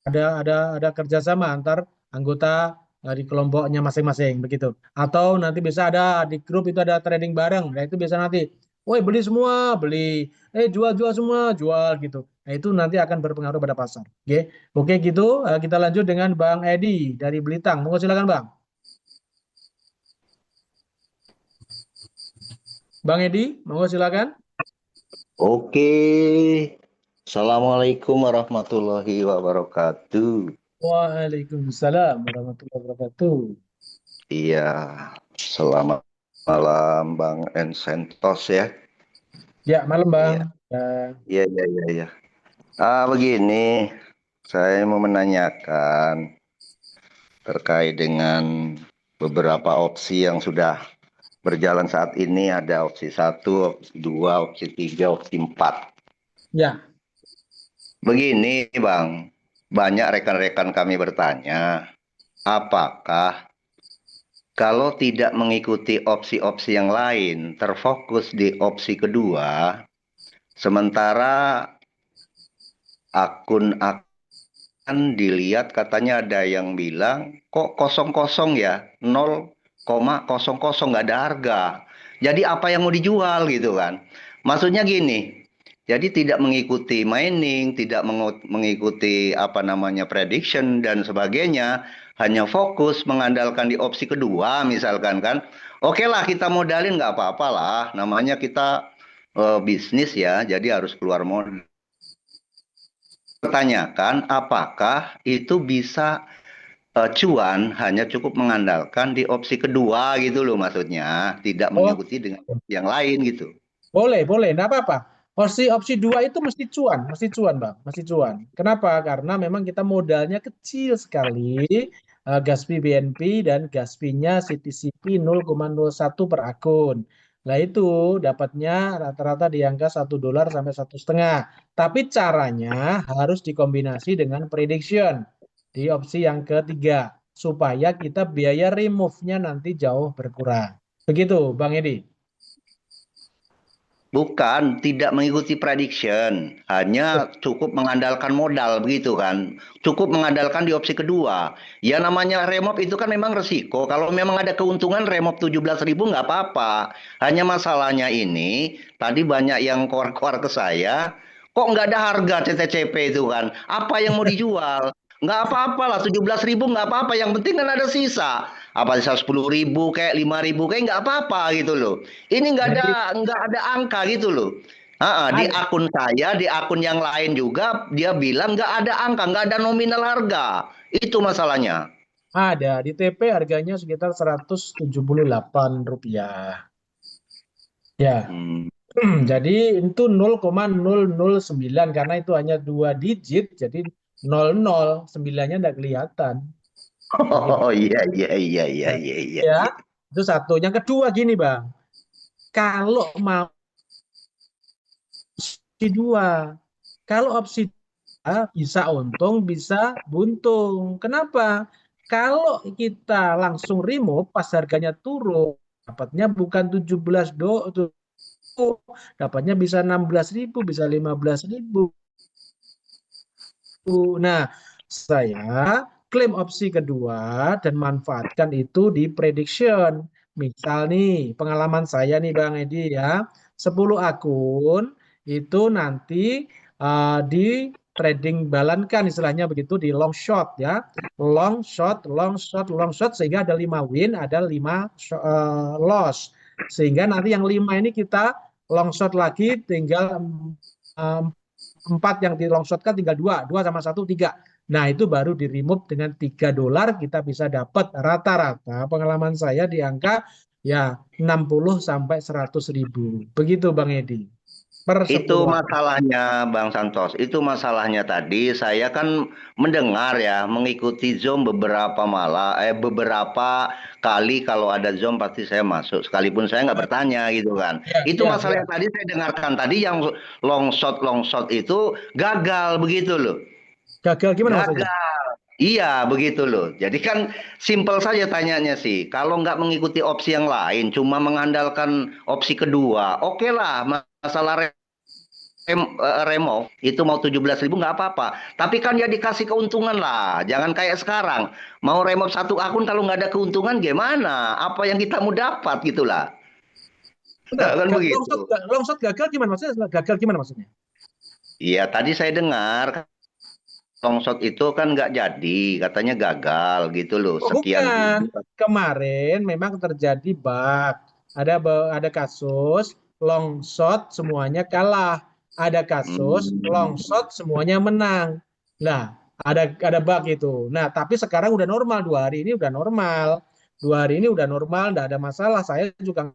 Ada kerjasama antar anggota di kelompoknya masing-masing begitu. Atau nanti bisa ada di grup itu ada trading bareng. Nah, itu bisa nanti, woi beli semua, beli, jual-jual semua, jual gitu. Nah, itu nanti akan berpengaruh pada pasar. Oke, oke gitu. Kita lanjut dengan Bang Edi dari Belitang. Monggo silakan Bang. Bang Edi, monggo silakan. Oke, Assalamualaikum warahmatullahi wabarakatuh. Waalaikumsalam warahmatullahi wabarakatuh. Iya, selamat malam Bang Ensentos ya. Ya, malam Bang. Iya. Begini, saya mau menanyakan terkait dengan beberapa opsi yang sudah berjalan saat ini. Ada opsi 1, opsi 2, opsi 3, opsi 4. Ya. Begini Bang, banyak rekan-rekan kami bertanya, apakah kalau tidak mengikuti opsi-opsi yang lain, terfokus di opsi kedua, sementara akun akan dilihat katanya ada yang bilang, kok kosong-kosong ya, 0,00 nggak ada harga. Jadi apa yang mau dijual gitu kan? Maksudnya gini, jadi tidak mengikuti mining, tidak mengikuti apa namanya prediction dan sebagainya, hanya fokus mengandalkan di opsi kedua misalkan kan. Oke lah kita modalin nggak apa-apa lah, namanya kita bisnis ya, jadi harus keluar modal. Pertanyakan apakah itu bisa cuan hanya cukup mengandalkan di opsi kedua gitu loh maksudnya, tidak mengikuti dengan yang lain gitu. Boleh, enggak apa-apa. Opsi 2 itu mesti cuan Bang, mesti cuan. Kenapa? Karena memang kita modalnya kecil sekali, Gaspi BNP dan Gaspinya CTCP 0,01 per akun. Nah itu dapatnya rata-rata di angka $1 sampai 1,5. Tapi caranya harus dikombinasi dengan prediction di opsi yang ketiga supaya kita biaya remove-nya nanti jauh berkurang. Begitu Bang Edi. Bukan, tidak mengikuti prediction, hanya cukup mengandalkan modal begitu kan. Cukup mengandalkan di opsi kedua. Ya namanya remove itu kan memang resiko. Kalau memang ada keuntungan remove 17.000 nggak apa-apa. Hanya masalahnya ini, tadi banyak yang keluar-keluar ke saya, kok nggak ada harga CTCP itu kan. Apa yang mau dijual? Nggak apa-apa lah, 17.000 nggak apa-apa. Yang penting kan ada sisa. Apa sisa 10.000 kayak 5.000 kayak nggak apa-apa gitu loh. Ini nggak ada angka gitu loh. Di akun saya, di akun yang lain juga dia bilang nggak ada angka, nggak ada nominal harga. Itu masalahnya. Ada di TP harganya sekitar Rp178. Ya. Jadi itu 0,009 karena itu hanya 2 digit, jadi 00, 9-nya enggak kelihatan. Oh iya. Ya, itu satu. Yang kedua gini Bang, kalau mau opsi 2, kalau opsi 2 bisa untung, bisa buntung. Kenapa? Kalau kita langsung remove pas harganya turun, dapatnya bukan 17 dapatnya bisa 16.000, bisa 15.000. Nah, saya klaim opsi kedua dan manfaatkan itu di prediction. Misal nih, pengalaman saya nih Bang Edi ya, 10 akun itu nanti di trading balankan istilahnya begitu di long shot ya. Long shot sehingga ada 5 win, ada 5 loss. Sehingga nanti yang 5 ini kita long shot lagi tinggal 4 yang di long shot kan tinggal 2 sama 1, 3. Nah, itu baru di remove dengan $3 kita bisa dapat rata-rata pengalaman saya di angka ya 60 sampai 100 ribu. Begitu Bang Edi. Per 10 Itu akun. masalahnya Bang Santos. Itu masalahnya tadi saya kan mendengar ya, mengikuti Zoom beberapa kali kalau ada Zoom pasti saya masuk. Sekalipun saya nggak bertanya gitu kan. Ya, Itu ya, masalah ya. yang tadi saya dengarkan tadi yang long shot itu gagal begitu loh. Gagal gimana maksudnya? Gagal. Iya, begitu loh. Jadi kan simpel saja tanyanya sih. Kalau nggak mengikuti opsi yang lain, cuma mengandalkan opsi kedua, oke lah, masalah remove itu mau 17.000 nggak apa-apa. Tapi kan ya dikasih keuntungan lah. Jangan kayak sekarang. Mau remove satu akun kalau nggak ada keuntungan gimana? Apa yang kita mau dapat gitulah. Bentar, Kan long begitu. shot gagal gimana maksudnya? Gagal gimana maksudnya? Iya, tadi saya dengar long shot itu kan nggak jadi, katanya gagal gitu loh. Oh, Sekian bukan. ribu. Kemarin memang terjadi bug. Ada kasus long shot semuanya kalah. Ada kasus long shot semuanya menang. Nah, ada bug itu. Nah, tapi sekarang udah normal. 2 hari ini udah normal. 2 hari ini udah normal, nggak ada masalah. Saya juga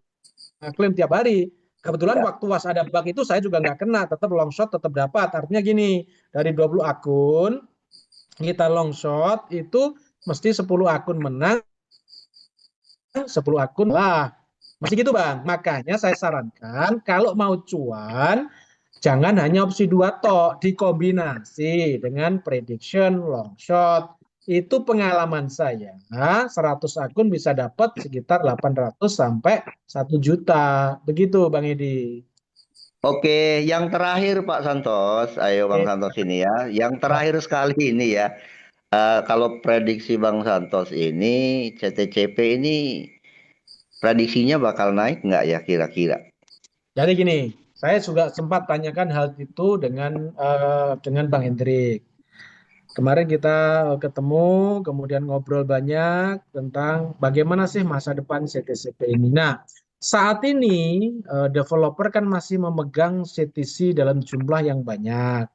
klaim tiap hari. Kebetulan waktu was ada bug itu saya juga nggak kena, tetap long shot tetap dapat. Artinya gini, dari 20 akun kita long shot itu mesti 10 akun menang, 10 akun lah. Masih gitu Bang. Makanya saya sarankan kalau mau cuan jangan hanya opsi 2 tok, dikombinasi dengan prediction long shot. Itu pengalaman saya, 100 akun bisa dapat sekitar 800 sampai 1 juta. Begitu Bang Edi. Oke, yang terakhir Pak Santos, ayo Bang Santos ini ya. Yang terakhir sekali ini ya. Kalau prediksi Bang Santos ini, CTCP ini prediksinya bakal naik nggak ya kira-kira? Jadi gini, saya juga sempat tanyakan hal itu dengan Bang Hendrik. Kemarin kita ketemu, kemudian ngobrol banyak tentang bagaimana sih masa depan CTCP ini. Nah, saat ini developer kan masih memegang CTC dalam jumlah yang banyak,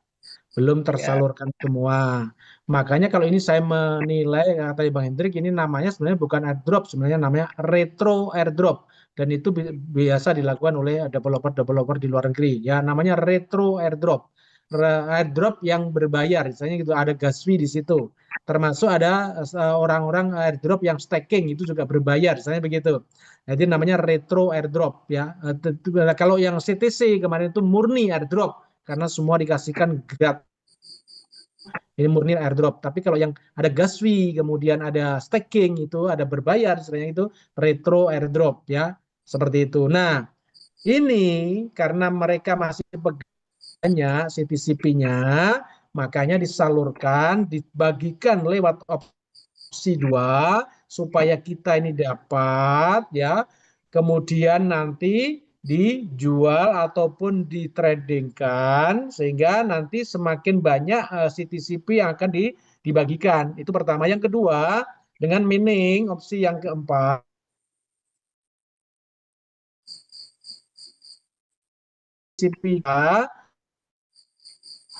belum tersalurkan semua. Makanya kalau ini saya menilai, kata Bang Hendrik, ini namanya sebenarnya bukan airdrop, sebenarnya namanya retro airdrop. Dan itu biasa dilakukan oleh developer-developer di luar negeri. Ya, namanya retro airdrop. Airdrop yang berbayar, misalnya gitu, ada gas fee di situ. Termasuk ada orang-orang airdrop yang staking, itu juga berbayar, misalnya begitu. Jadi namanya retro airdrop ya. Kalau yang CTC kemarin itu murni airdrop karena semua dikasihkan gratis. Ini murni airdrop. Tapi kalau yang ada gas fee, kemudian ada staking, itu ada berbayar, istilahnya itu retro airdrop ya. Seperti itu. Nah, ini karena mereka masih pegangnya CTCP-nya, makanya disalurkan, dibagikan lewat opsi 2 supaya kita ini dapat ya. Kemudian nanti dijual ataupun ditradingkan sehingga nanti semakin banyak CTCP yang akan dibagikan. Itu pertama. Yang kedua, dengan mining opsi yang keempat, CTCP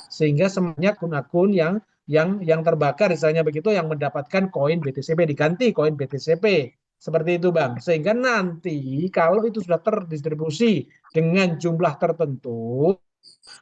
sehingga semuanya akun-akun yang terbakar misalnya begitu yang mendapatkan koin BTCP diganti koin BTCP. Seperti itu Bang. Sehingga nanti kalau itu sudah terdistribusi dengan jumlah tertentu,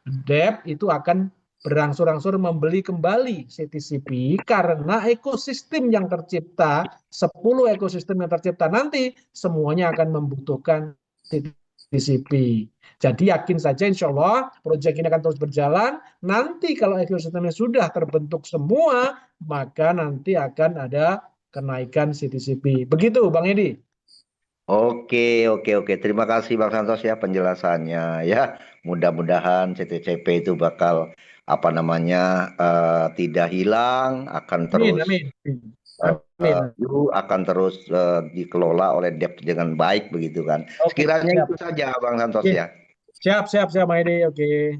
DEP itu akan berangsur-angsur membeli kembali CTCP karena ekosistem yang tercipta, 10 ekosistem yang tercipta nanti semuanya akan membutuhkan CTCP. Jadi yakin saja insya Allah proyek ini akan terus berjalan. Nanti kalau ekosistemnya sudah terbentuk semua, maka nanti akan ada kenaikan CTCP. Begitu Bang Edi. Oke, oke, oke. Terima kasih Bang Santos ya penjelasannya ya. Mudah-mudahan CTCP itu bakal apa namanya tidak hilang, akan terus Amin. Amin. akan terus dikelola oleh DEP dengan baik begitu kan. Oke, Sekiranya siap. itu saja Bang Santos Oke. ya. Siap Bang Edi. Oke.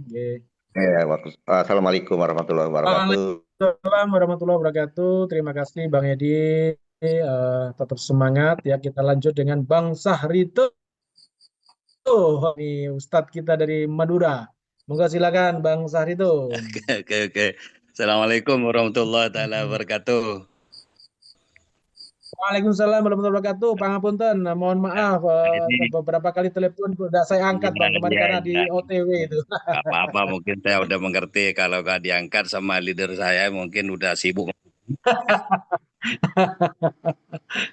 Assalamualaikum warahmatullahi wabarakatuh. Waalaikumsalam warahmatullahi wabarakatuh. Terima kasih Bang Edi. Tetap semangat ya. Kita lanjut dengan Bang Sahrito. Ini Ustadz kita dari Madura. Moga silakan Bang Sahrito. Oke. Assalamualaikum warahmatullahi taala wabarakatuh. Waalaikumsalam warahmatullahi wabarakatuh. Pangapunten, mohon maaf Ini beberapa kali telepon sudah saya angkat iya Bang kemarin iya karena iya. di OTW itu. Gak apa-apa, mungkin saya udah mengerti kalau gak diangkat sama leader saya mungkin udah sibuk.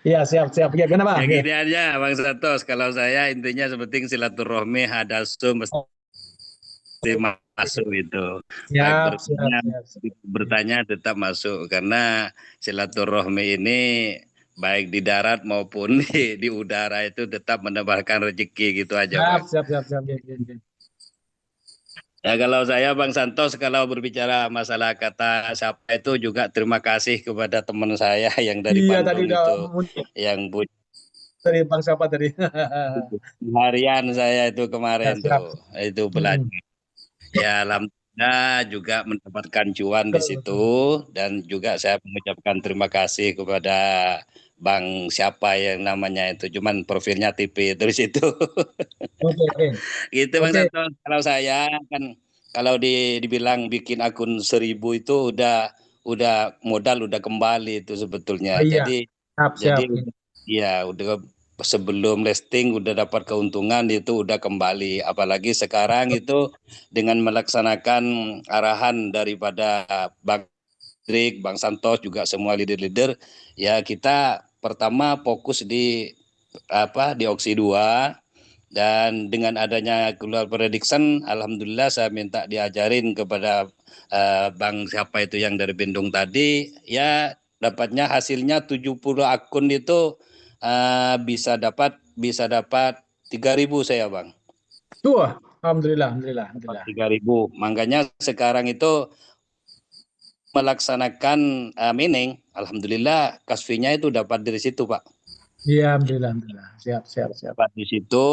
Iya, siap-siap. Ya, kenapa? Ya Ya. gini aja Bang Santos, kalau saya intinya seperti silaturahmi hadasu mesti masuk itu. Baik Siap. bertanya tetap masuk karena silaturahmi ini baik di darat maupun di udara itu tetap menambahkan rezeki gitu aja Bang. Siap. Ya. Ya kalau saya Bang Santos kalau berbicara masalah kata siapa itu juga terima kasih kepada teman saya yang dari Iya, tadi Bandung udah itu yang punya dari Bang siapa tadi? harian saya itu kemarin siap. itu belajar. Ya alhamdulillah juga mendapatkan cuan di situ dan juga saya mengucapkan terima kasih kepada Bang siapa yang namanya itu cuman profilnya TV dari situ. Oke. Gitu Bang Santos, kalau saya kan kalau dibilang bikin akun 1000 itu udah modal udah kembali itu sebetulnya. Oh, iya. Jadi Siap. ya udah sebelum listing udah dapat keuntungan itu udah kembali. Apalagi sekarang itu dengan melaksanakan arahan daripada Bang Drik, Bang Santos juga semua leader-leader ya kita pertama fokus di opsi 2 dan dengan adanya keluar prediction alhamdulillah saya minta diajarin kepada Bang siapa itu yang dari Bandung tadi ya dapatnya hasilnya 70 akun itu bisa dapat 3.000 saya Bang. Wah, alhamdulillah. 3.000. Makanya sekarang itu melaksanakan mining, alhamdulillah kasfinya itu dapat dari situ Pak. Iya, alhamdulillah. Siap. Dapat di situ.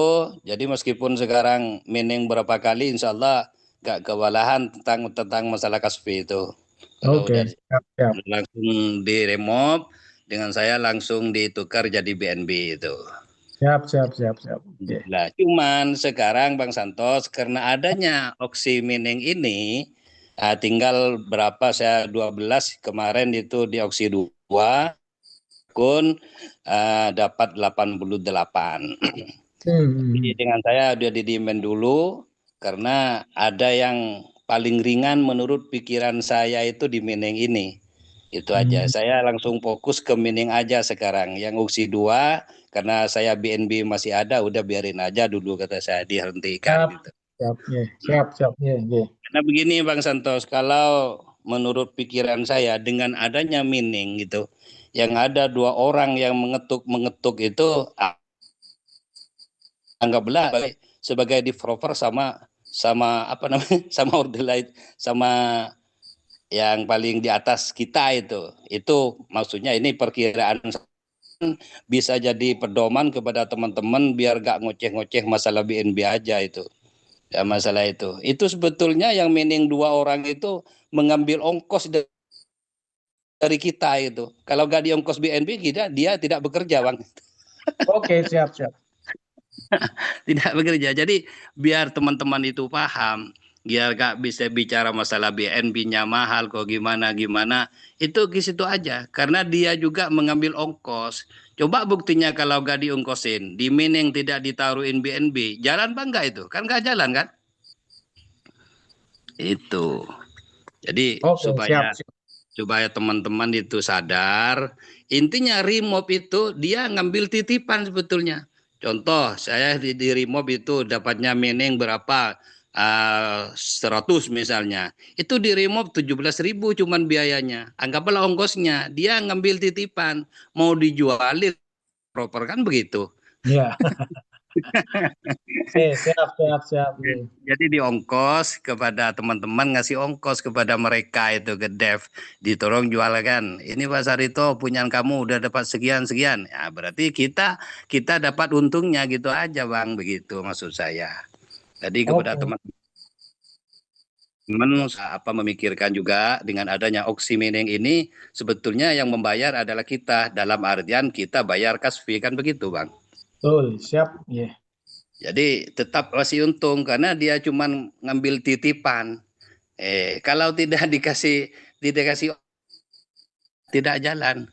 Jadi meskipun sekarang mining berapa kali, insya Allah gak kewalahan tentang masalah kasfi itu. Oke. Siap. Langsung di remove dengan saya langsung ditukar jadi BNB itu. Siap. Nah, cuman sekarang Bang Santos karena adanya opsi mining ini tinggal berapa saya 12 kemarin itu di opsi 2 akun dapat 88. Jadi dengan saya udah di-demand dulu karena ada yang paling ringan menurut pikiran saya itu di mining ini. Itu aja. Saya langsung fokus ke mining aja sekarang. Yang opsi 2 karena saya BNB masih ada udah biarin aja dulu kata saya dihentikan gitu. Siap. Karena begini Bang Santos, kalau menurut pikiran saya dengan adanya mining gitu, yang ada 2 orang yang mengetuk itu anggaplah sebagai developer sama sama order lain sama yang paling di atas kita itu maksudnya ini perkiraan bisa jadi pedoman kepada teman-teman biar gak ngoceh-ngoceh masalah BNB aja itu. Ya masalah itu sebetulnya yang mining 2 orang itu mengambil ongkos dari kita itu. Kalau gak diongkos BNB dia tidak bekerja Bang. Oke, siap. Tidak bekerja. Jadi biar teman-teman itu paham, biar gak bisa bicara masalah BNB-nya mahal kok gimana itu di situ aja. Karena dia juga mengambil ongkos. Coba buktinya kalau gak diongkosin, di mining tidak ditaruhin BNB, jalan Bang gak itu? Kan gak jalan kan? Itu. Jadi supaya teman-teman itu sadar, intinya remove itu dia ngambil titipan sebetulnya. Contoh, saya di remove itu dapatnya mining berapa? 100 misalnya. Itu di remove 17.000 cuman biayanya. Anggaplah ongkosnya. Dia ngambil titipan. Mau dijualin proper kan begitu. Iya. Siap. Jadi diongkos kepada teman-teman, ngasih ongkos kepada mereka itu ke dev, ditolong jualkan. Ini Pak Sarito punya kamu udah dapat sekian. Ya berarti kita dapat untungnya gitu aja Bang, begitu maksud saya. Jadi kepada teman-teman memikirkan juga dengan adanya opsi mining ini sebetulnya yang membayar adalah kita dalam artian kita bayar kasfi kan begitu Bang. Betul, siap. Yeah. Jadi tetap masih untung karena dia cuma ngambil titipan. Kalau tidak dikasih tidak kasih tidak jalan.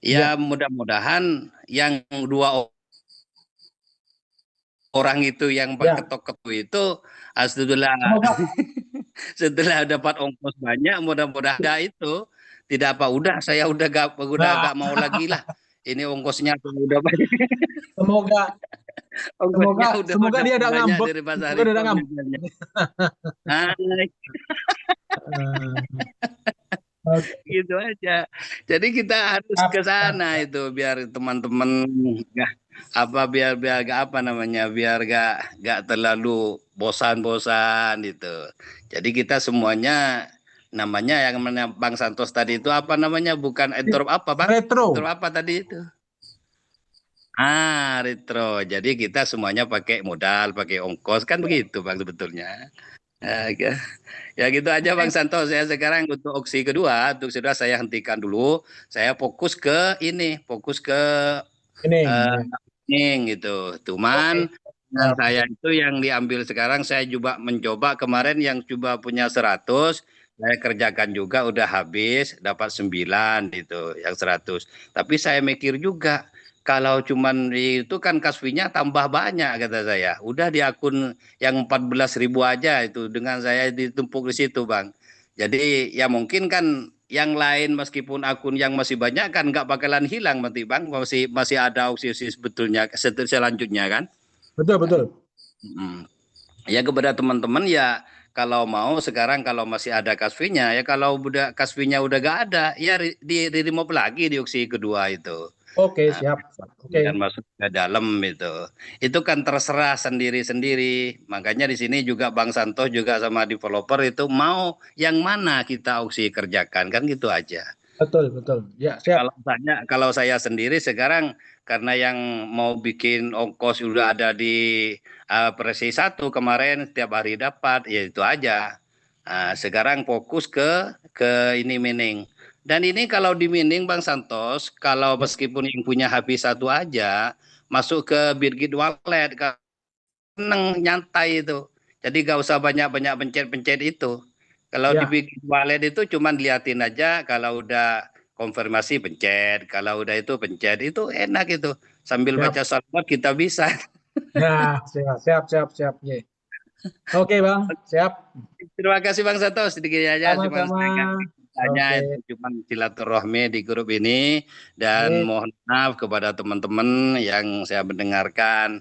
Ya. Ya mudah-mudahan yang 2 orang itu yang Ya. ketok-ketok itu setelah Semoga. setelah dapat ongkos banyak, mudah-mudahan itu tidak apa udah saya udah gak mau lagi lah. Ini ongkosnya udah banyak. Semoga Ongkosnya semoga dia udah tidak banyak ngambek. dari Pak Semoga dia tidak Sarito ngambek. misalnya. Nah, gitu aja. Jadi kita harus ke sana itu biar teman-teman biar gak apa namanya, biar gak terlalu bosan-bosan itu. Jadi kita semuanya namanya yang Bang Santos tadi itu apa namanya, bukan entrop apa Bang? Retro. Entrop apa tadi itu? Retro. Jadi kita semuanya pakai modal, pakai ongkos kan begitu Bang sebetulnya. Ya gitu aja Bang Santos. Saya sekarang untuk opsi kedua saya hentikan dulu. Saya fokus ke Ning gitu. Cuman saya itu yang diambil sekarang, saya juga mencoba kemarin yang coba punya 100, saya kerjakan juga udah habis dapat 9 gitu yang 100. Tapi saya mikir juga kalau cuman itu kan kasvinya tambah banyak kata saya. Udah di akun yang 14.000 aja itu dengan saya ditumpuk di situ Bang. Jadi ya mungkin kan yang lain meskipun akun yang masih banyak kan nggak bakalan hilang nanti Bang, masih ada opsi sebetulnya selanjutnya kan. Betul. Ya kepada teman-teman ya kalau mau sekarang kalau masih ada kasvinya ya, kalau udah kasvinya udah gak ada ya di remove lagi di opsi kedua itu. Oke, siap. Dan masuk ke dalam itu kan terserah sendiri-sendiri. Makanya di sini juga Bang Santos juga sama developer itu mau yang mana kita opsi kerjakan kan gitu aja. Betul. Ya, siap. Kalau saya sendiri sekarang karena yang mau bikin ongkos udah ada di Presi 1 kemarin setiap hari dapat, ya itu aja. Sekarang fokus ke ini mining. Dan ini kalau di mining Bang Santos, kalau meskipun yang punya HP 1 aja masuk ke Bitget Wallet, seneng nyantai itu. Jadi gak usah banyak-banyak pencet-pencet itu. Kalau di Bitget Wallet itu cuma diliatin aja, kalau udah konfirmasi pencet, kalau udah itu pencet, itu enak itu. Sambil baca salawat kita bisa. Ya, siap. Yeah. Oke Bang, siap. Terima kasih Bang Santos, sedikit aja. Sama-sama. Cuma silaturahmi di grup ini dan mohon maaf kepada teman-teman yang saya mendengarkan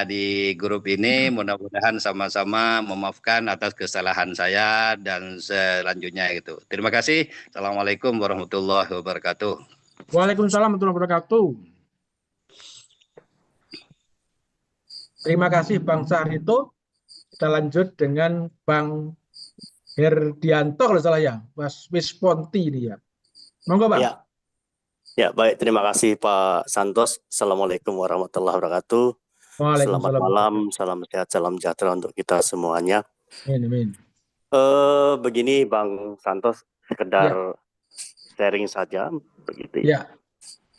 di grup ini. Mudah-mudahan sama-sama memaafkan atas kesalahan saya dan selanjutnya itu. Terima kasih. Assalamualaikum warahmatullahi wabarakatuh. Waalaikumsalam warahmatullahi wabarakatuh. Terima kasih Bang Sarito. Kita lanjut dengan Bang Herdianto kalau salah ya, Mas Wisponti ini ya. Monggo Bang. Ya, baik, terima kasih Pak Santos. Assalamualaikum warahmatullahi wabarakatuh. Selamat malam, salam sehat, salam sejahtera untuk kita semuanya. Amin. Begini Bang Santos, sekedar sharing saja begitu ya.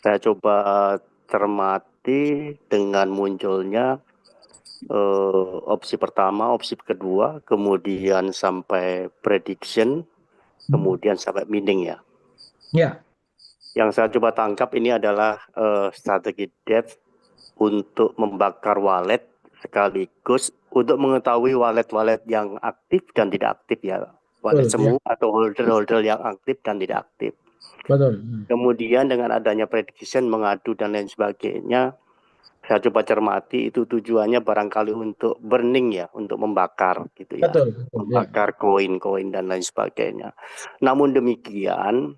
Saya coba cermati dengan munculnya opsi pertama, opsi kedua, kemudian sampai prediction, kemudian sampai mining ya. Yang saya coba tangkap ini adalah strategi depth untuk membakar wallet sekaligus untuk mengetahui wallet-wallet yang aktif dan tidak aktif ya. Wallet semua atau holder-holder yang aktif dan tidak aktif. Betul. Kemudian dengan adanya prediction, mengadu dan lain sebagainya, saya coba cermati itu tujuannya barangkali untuk burning ya, untuk membakar gitu ya. Betul. Membakar koin-koin dan lain sebagainya. Namun demikian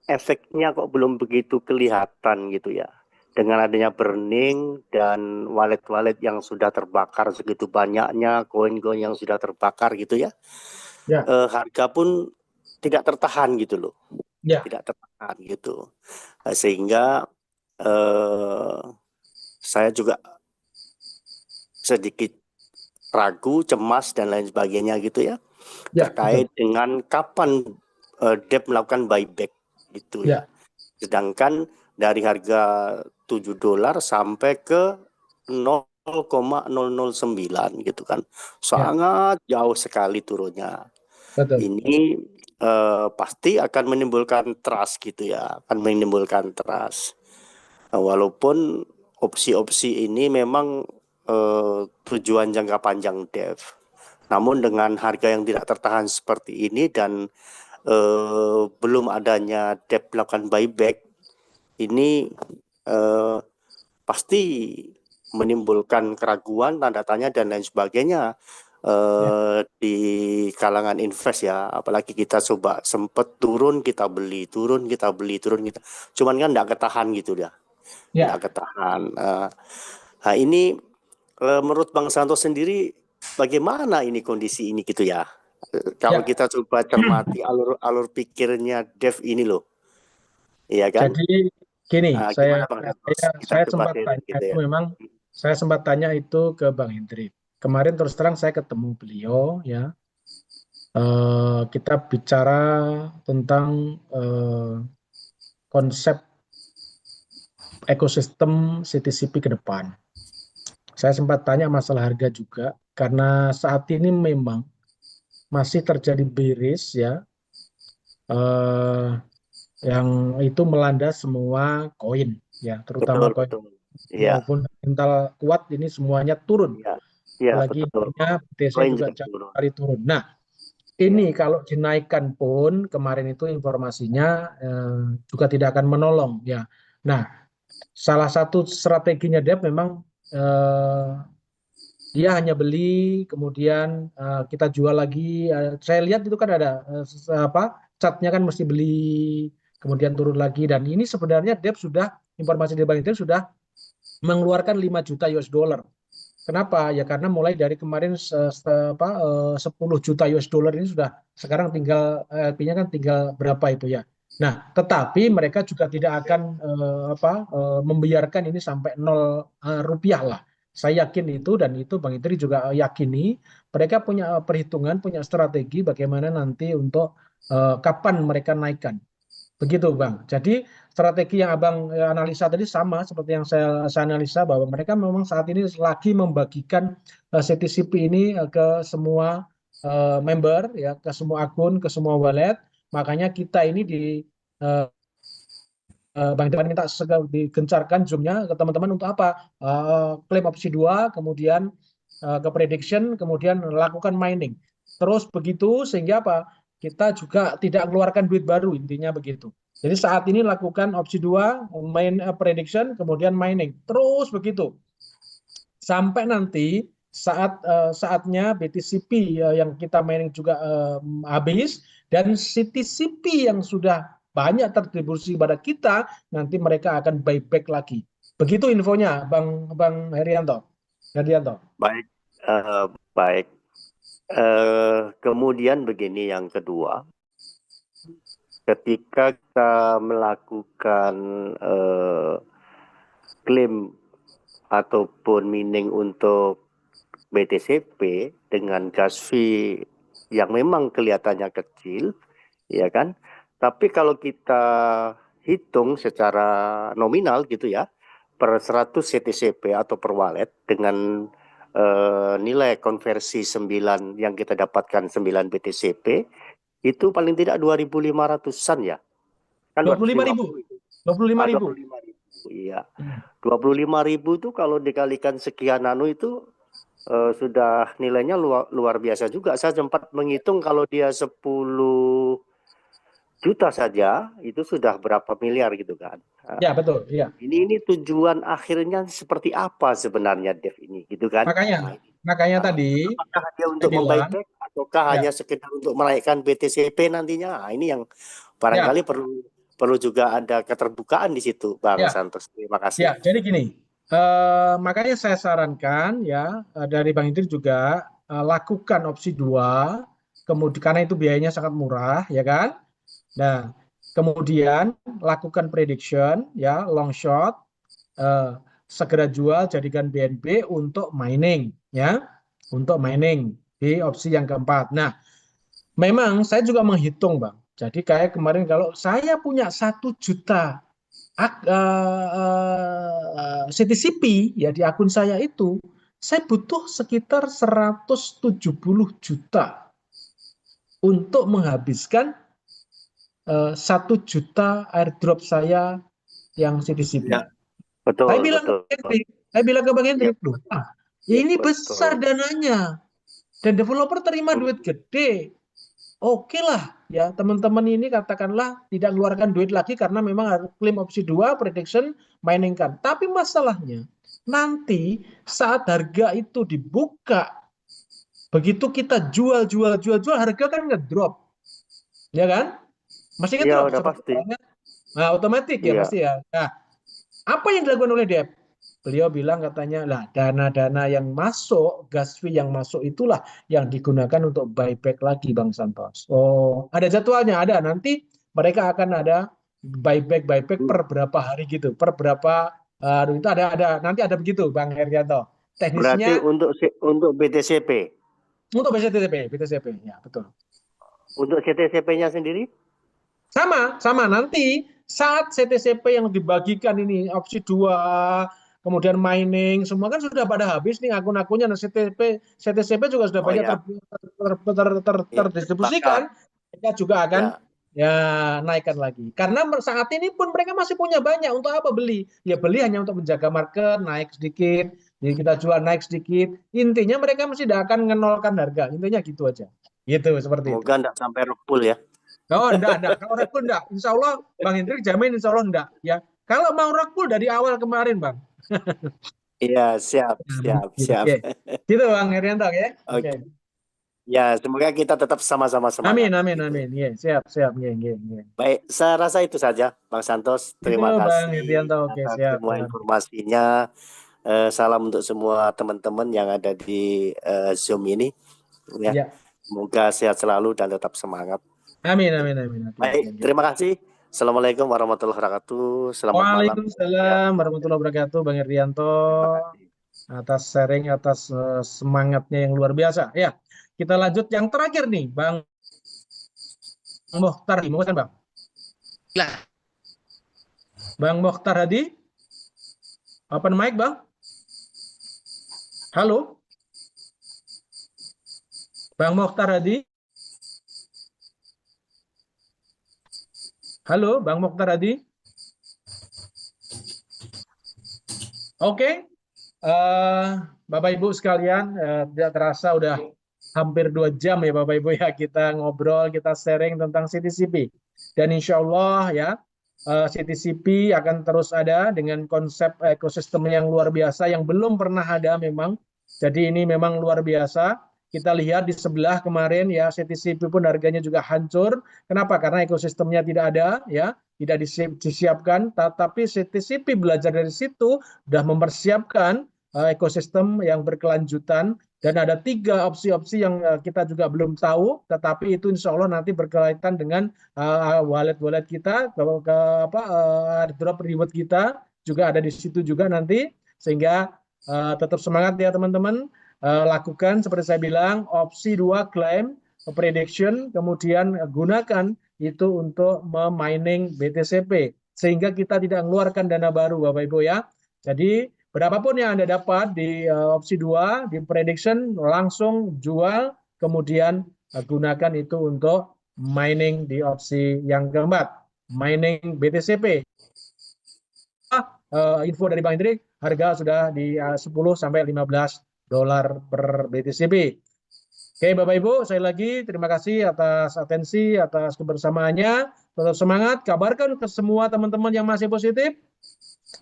efeknya kok belum begitu kelihatan gitu ya. Dengan adanya burning dan wallet-wallet yang sudah terbakar segitu banyaknya, koin-koin yang sudah terbakar gitu ya. Harga pun tidak tertahan gitu loh. Tidak tertahan gitu. Sehingga saya juga sedikit ragu, cemas dan lain sebagainya gitu ya. Terkait dengan kapan DEP melakukan buyback gitu ya. Sedangkan dari harga $7 sampai ke 0,009 gitu kan. Sangat jauh sekali turunnya. Betul. Ini pasti akan menimbulkan trust gitu ya, akan menimbulkan trust. Walaupun opsi-opsi ini memang tujuan jangka panjang Dev, namun dengan harga yang tidak tertahan seperti ini dan belum adanya debt melakukan buyback, ini pasti menimbulkan keraguan, tanda tanya dan lain sebagainya di kalangan invest ya. Apalagi kita coba sempet turun kita beli, turun kita beli, turun kita, cuman kan nggak ketahan gitu ya, nggak ketahan. Nah ini menurut Bang Santos sendiri bagaimana ini kondisi ini gitu ya? Kalau kita coba cermati alur pikirnya Dev ini loh, iya kan? Jadi gini, Gimana Bang Santos? saya Kita coba sempat sharing tanya gitu itu ya. memang saya sempat tanya itu ke Bang Hendrik. Kemarin terus terang saya ketemu beliau ya. Kita bicara tentang konsep ekosistem CTCP ke depan. Saya sempat tanya masalah harga juga karena saat ini memang masih terjadi bearish ya, yang itu melanda semua koin ya, terutama koin maupun mental kuat ini semuanya turun. Apalagi intinya BTC juga jauh hari turun. Nah, ini kalau dinaikkan pun kemarin itu informasinya juga tidak akan menolong ya. Nah, salah satu strateginya Dev memang dia hanya beli kemudian kita jual lagi. Saya lihat itu kan ada chartnya kan mesti beli kemudian turun lagi, dan ini sebenarnya Dev sudah, informasi dari Bank Indonesia sudah mengeluarkan 5 juta US dollar. Kenapa? Ya karena mulai dari kemarin 10 juta US dollar ini sudah sekarang tinggal LP-nya kan tinggal berapa itu ya. Nah, tetapi mereka juga tidak akan membiarkan ini sampai 0 rupiah lah. Saya yakin itu, dan itu Bang Indri juga yakini. Mereka punya perhitungan, punya strategi bagaimana nanti untuk kapan mereka naikkan. Begitu Bang. Jadi strategi yang Abang analisa tadi sama seperti yang saya analisa, bahwa mereka memang saat ini lagi membagikan CTCP ini ke semua member ya, ke semua akun, ke semua wallet. Makanya kita ini di Bang Dewan minta digencarkan zoomnya ke teman-teman untuk apa? Klaim opsi 2, kemudian ke prediction, kemudian lakukan mining. Terus begitu sehingga apa? Kita juga tidak mengeluarkan duit baru, intinya begitu. Jadi saat ini lakukan opsi 2, main prediction, kemudian mining. Terus begitu. Sampai nanti saatnya BTCP yang kita mining juga habis, dan CTCP yang sudah banyak terdistribusi pada kita, nanti mereka akan buyback lagi. Begitu infonya Bang Herianto. Baik, baik. Kemudian begini yang kedua, ketika kita melakukan klaim ataupun mining untuk BTCP dengan gas fee yang memang kelihatannya kecil, ya kan? Tapi kalau kita hitung secara nominal gitu ya, per 100 CTCP atau per wallet dengan nilai konversi 9 yang kita dapatkan 9 BTCP, itu paling tidak 2.500-an ya. Kan 25.000. 25.000. Iya. 25.000 itu kalau dikalikan sekian itu sudah nilainya luar biasa juga. Saya sempat menghitung kalau dia 10 juta saja itu sudah berapa miliar gitu kan. Ya betul, iya. Ini tujuan akhirnya seperti apa sebenarnya Dev ini gitu kan. Makanya tadi apakah dia untuk membuyback ataukah hanya sekedar untuk menaikkan BTCP nantinya. Nah, ini yang barangkali perlu juga ada keterbukaan di situ Bang Santos. Terima kasih. Ya, jadi gini. Makanya saya sarankan ya, dari Bang Indri juga lakukan opsi 2, kemudian karena itu biayanya sangat murah ya kan. Nah, kemudian lakukan prediction ya, long short, segera jual, jadikan BNB untuk mining ya, untuk mining di opsi yang keempat. Nah, memang saya juga menghitung Bang. Jadi kayak kemarin kalau saya punya 1 juta CTCP ya di akun saya itu, saya butuh sekitar 170 juta untuk menghabiskan 1 juta airdrop saya yang CTCP. Ya, betul, Saya bilang betul. ke Hendrik, Bang Hendrik, Ya, loh, ya, ini betul. besar dananya dan developer terima duit gede. Oke lah, ya teman-teman ini katakanlah tidak mengeluarkan duit lagi karena memang harus klaim opsi 2 prediction mining kan. Tapi masalahnya nanti saat harga itu dibuka, begitu kita jual harga kan ngedrop, ya kan? Masih Iya, ngedrop udah seperti pasti. halnya. Nah, otomatis ya Iya. pasti ya. Nah, apa yang dilakukan oleh Dep? Beliau bilang katanya lah dana-dana yang masuk, gas fee yang masuk itulah yang digunakan untuk buyback lagi Bang Santos. Oh, ada jadwalnya, ada. Nanti mereka akan ada buyback per berapa hari gitu, per berapa itu ada nanti ada begitu Bang Herianto. Berarti Teknisnya untuk BTCP. untuk BTCP ya betul. Untuk CTCP-nya sendiri? Sama nanti saat CTCP yang dibagikan ini opsi 2 kemudian mining semua kan sudah pada habis nih akun-akunnya. Nah, CTCP juga sudah Oh banyak ya. terdistribusikan. Mereka juga akan Ya. ya naikkan lagi. Karena saat ini pun mereka masih punya banyak. Untuk apa beli? Ya beli hanya untuk menjaga market naik sedikit. Jadi kita jual naik sedikit. Intinya mereka masih tidak akan menolkan harga. Intinya gitu aja. Gitu seperti itu. Semoga enggak sampai repul ya. Oh, enggak. Kalau Red Bull enggak. Insya Allah, Bang Hendrik jamin insya Allah enggak. Ya. Kalau mau Red Bull dari awal kemarin, Bang. Iya, siap. Oke. Gitu, Bang Herianto, ya. Oke. Ya, semoga kita tetap sama-sama semangat. Amin. Ya, siap. Ya. Baik, saya rasa itu saja, Bang Santos. Terima Itu, Bang kasih Herianto. Oke, atas siap. semua informasinya. Salam untuk semua teman-teman yang ada di Zoom ini. Ya. Semoga sehat selalu dan tetap semangat. Amin. Baik, terima kasih. Assalamualaikum warahmatullahi wabarakatuh. Selamat malam. Waalaikumsalam warahmatullahi wabarakatuh, Bang Herianto. Atas sharing, atas semangatnya yang luar biasa. Ya, kita lanjut yang terakhir nih, Bang Mokhtar. Mau kan, Bang? Bang Mokhtar Hadi. Open mic, Bang. Halo. Bang Mokhtar Hadi. Halo, Bang Mokhtar Hadi. Oke. Bapak Ibu sekalian, tidak terasa udah hampir 2 jam ya Bapak Ibu ya kita ngobrol, kita sharing tentang CTCP. Dan insya Allah ya CTCP akan terus ada dengan konsep ekosistem yang luar biasa yang belum pernah ada memang. Jadi ini memang luar biasa. Kita lihat di sebelah kemarin ya CTCP pun harganya juga hancur. Kenapa? Karena ekosistemnya tidak ada ya, tidak disiapkan. Tapi CTCP belajar dari situ, sudah mempersiapkan ekosistem yang berkelanjutan. Dan ada 3 opsi-opsi yang kita juga belum tahu, tetapi itu insya Allah nanti berkaitan dengan wallet-wallet kita, airdrop reward kita juga ada di situ juga nanti, sehingga tetap semangat ya teman-teman. Lakukan seperti saya bilang opsi 2 claim prediction, kemudian gunakan itu untuk memining BTCP sehingga kita tidak mengeluarkan dana baru Bapak Ibu ya. Jadi berapapun yang Anda dapat di opsi 2 di prediction langsung jual, kemudian gunakan itu untuk mining di opsi yang keempat, mining BTCP. Info dari Bang Hendrik, harga sudah di 10 sampai 15 dolar per BTCP. Oke Bapak Ibu, sekali lagi terima kasih atas atensi, atas kebersamaannya. Tetap semangat, kabarkan ke semua teman-teman yang masih positif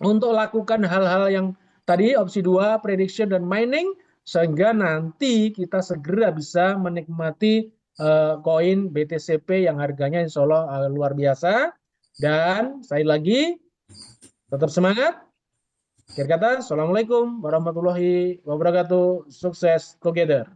untuk lakukan hal-hal yang tadi opsi 2, prediction dan mining, sehingga nanti kita segera bisa menikmati koin BTCP yang harganya insya Allah luar biasa. Dan sekali lagi tetap semangat. Akhir kata, Assalamualaikum warahmatullahi wabarakatuh. Sukses together.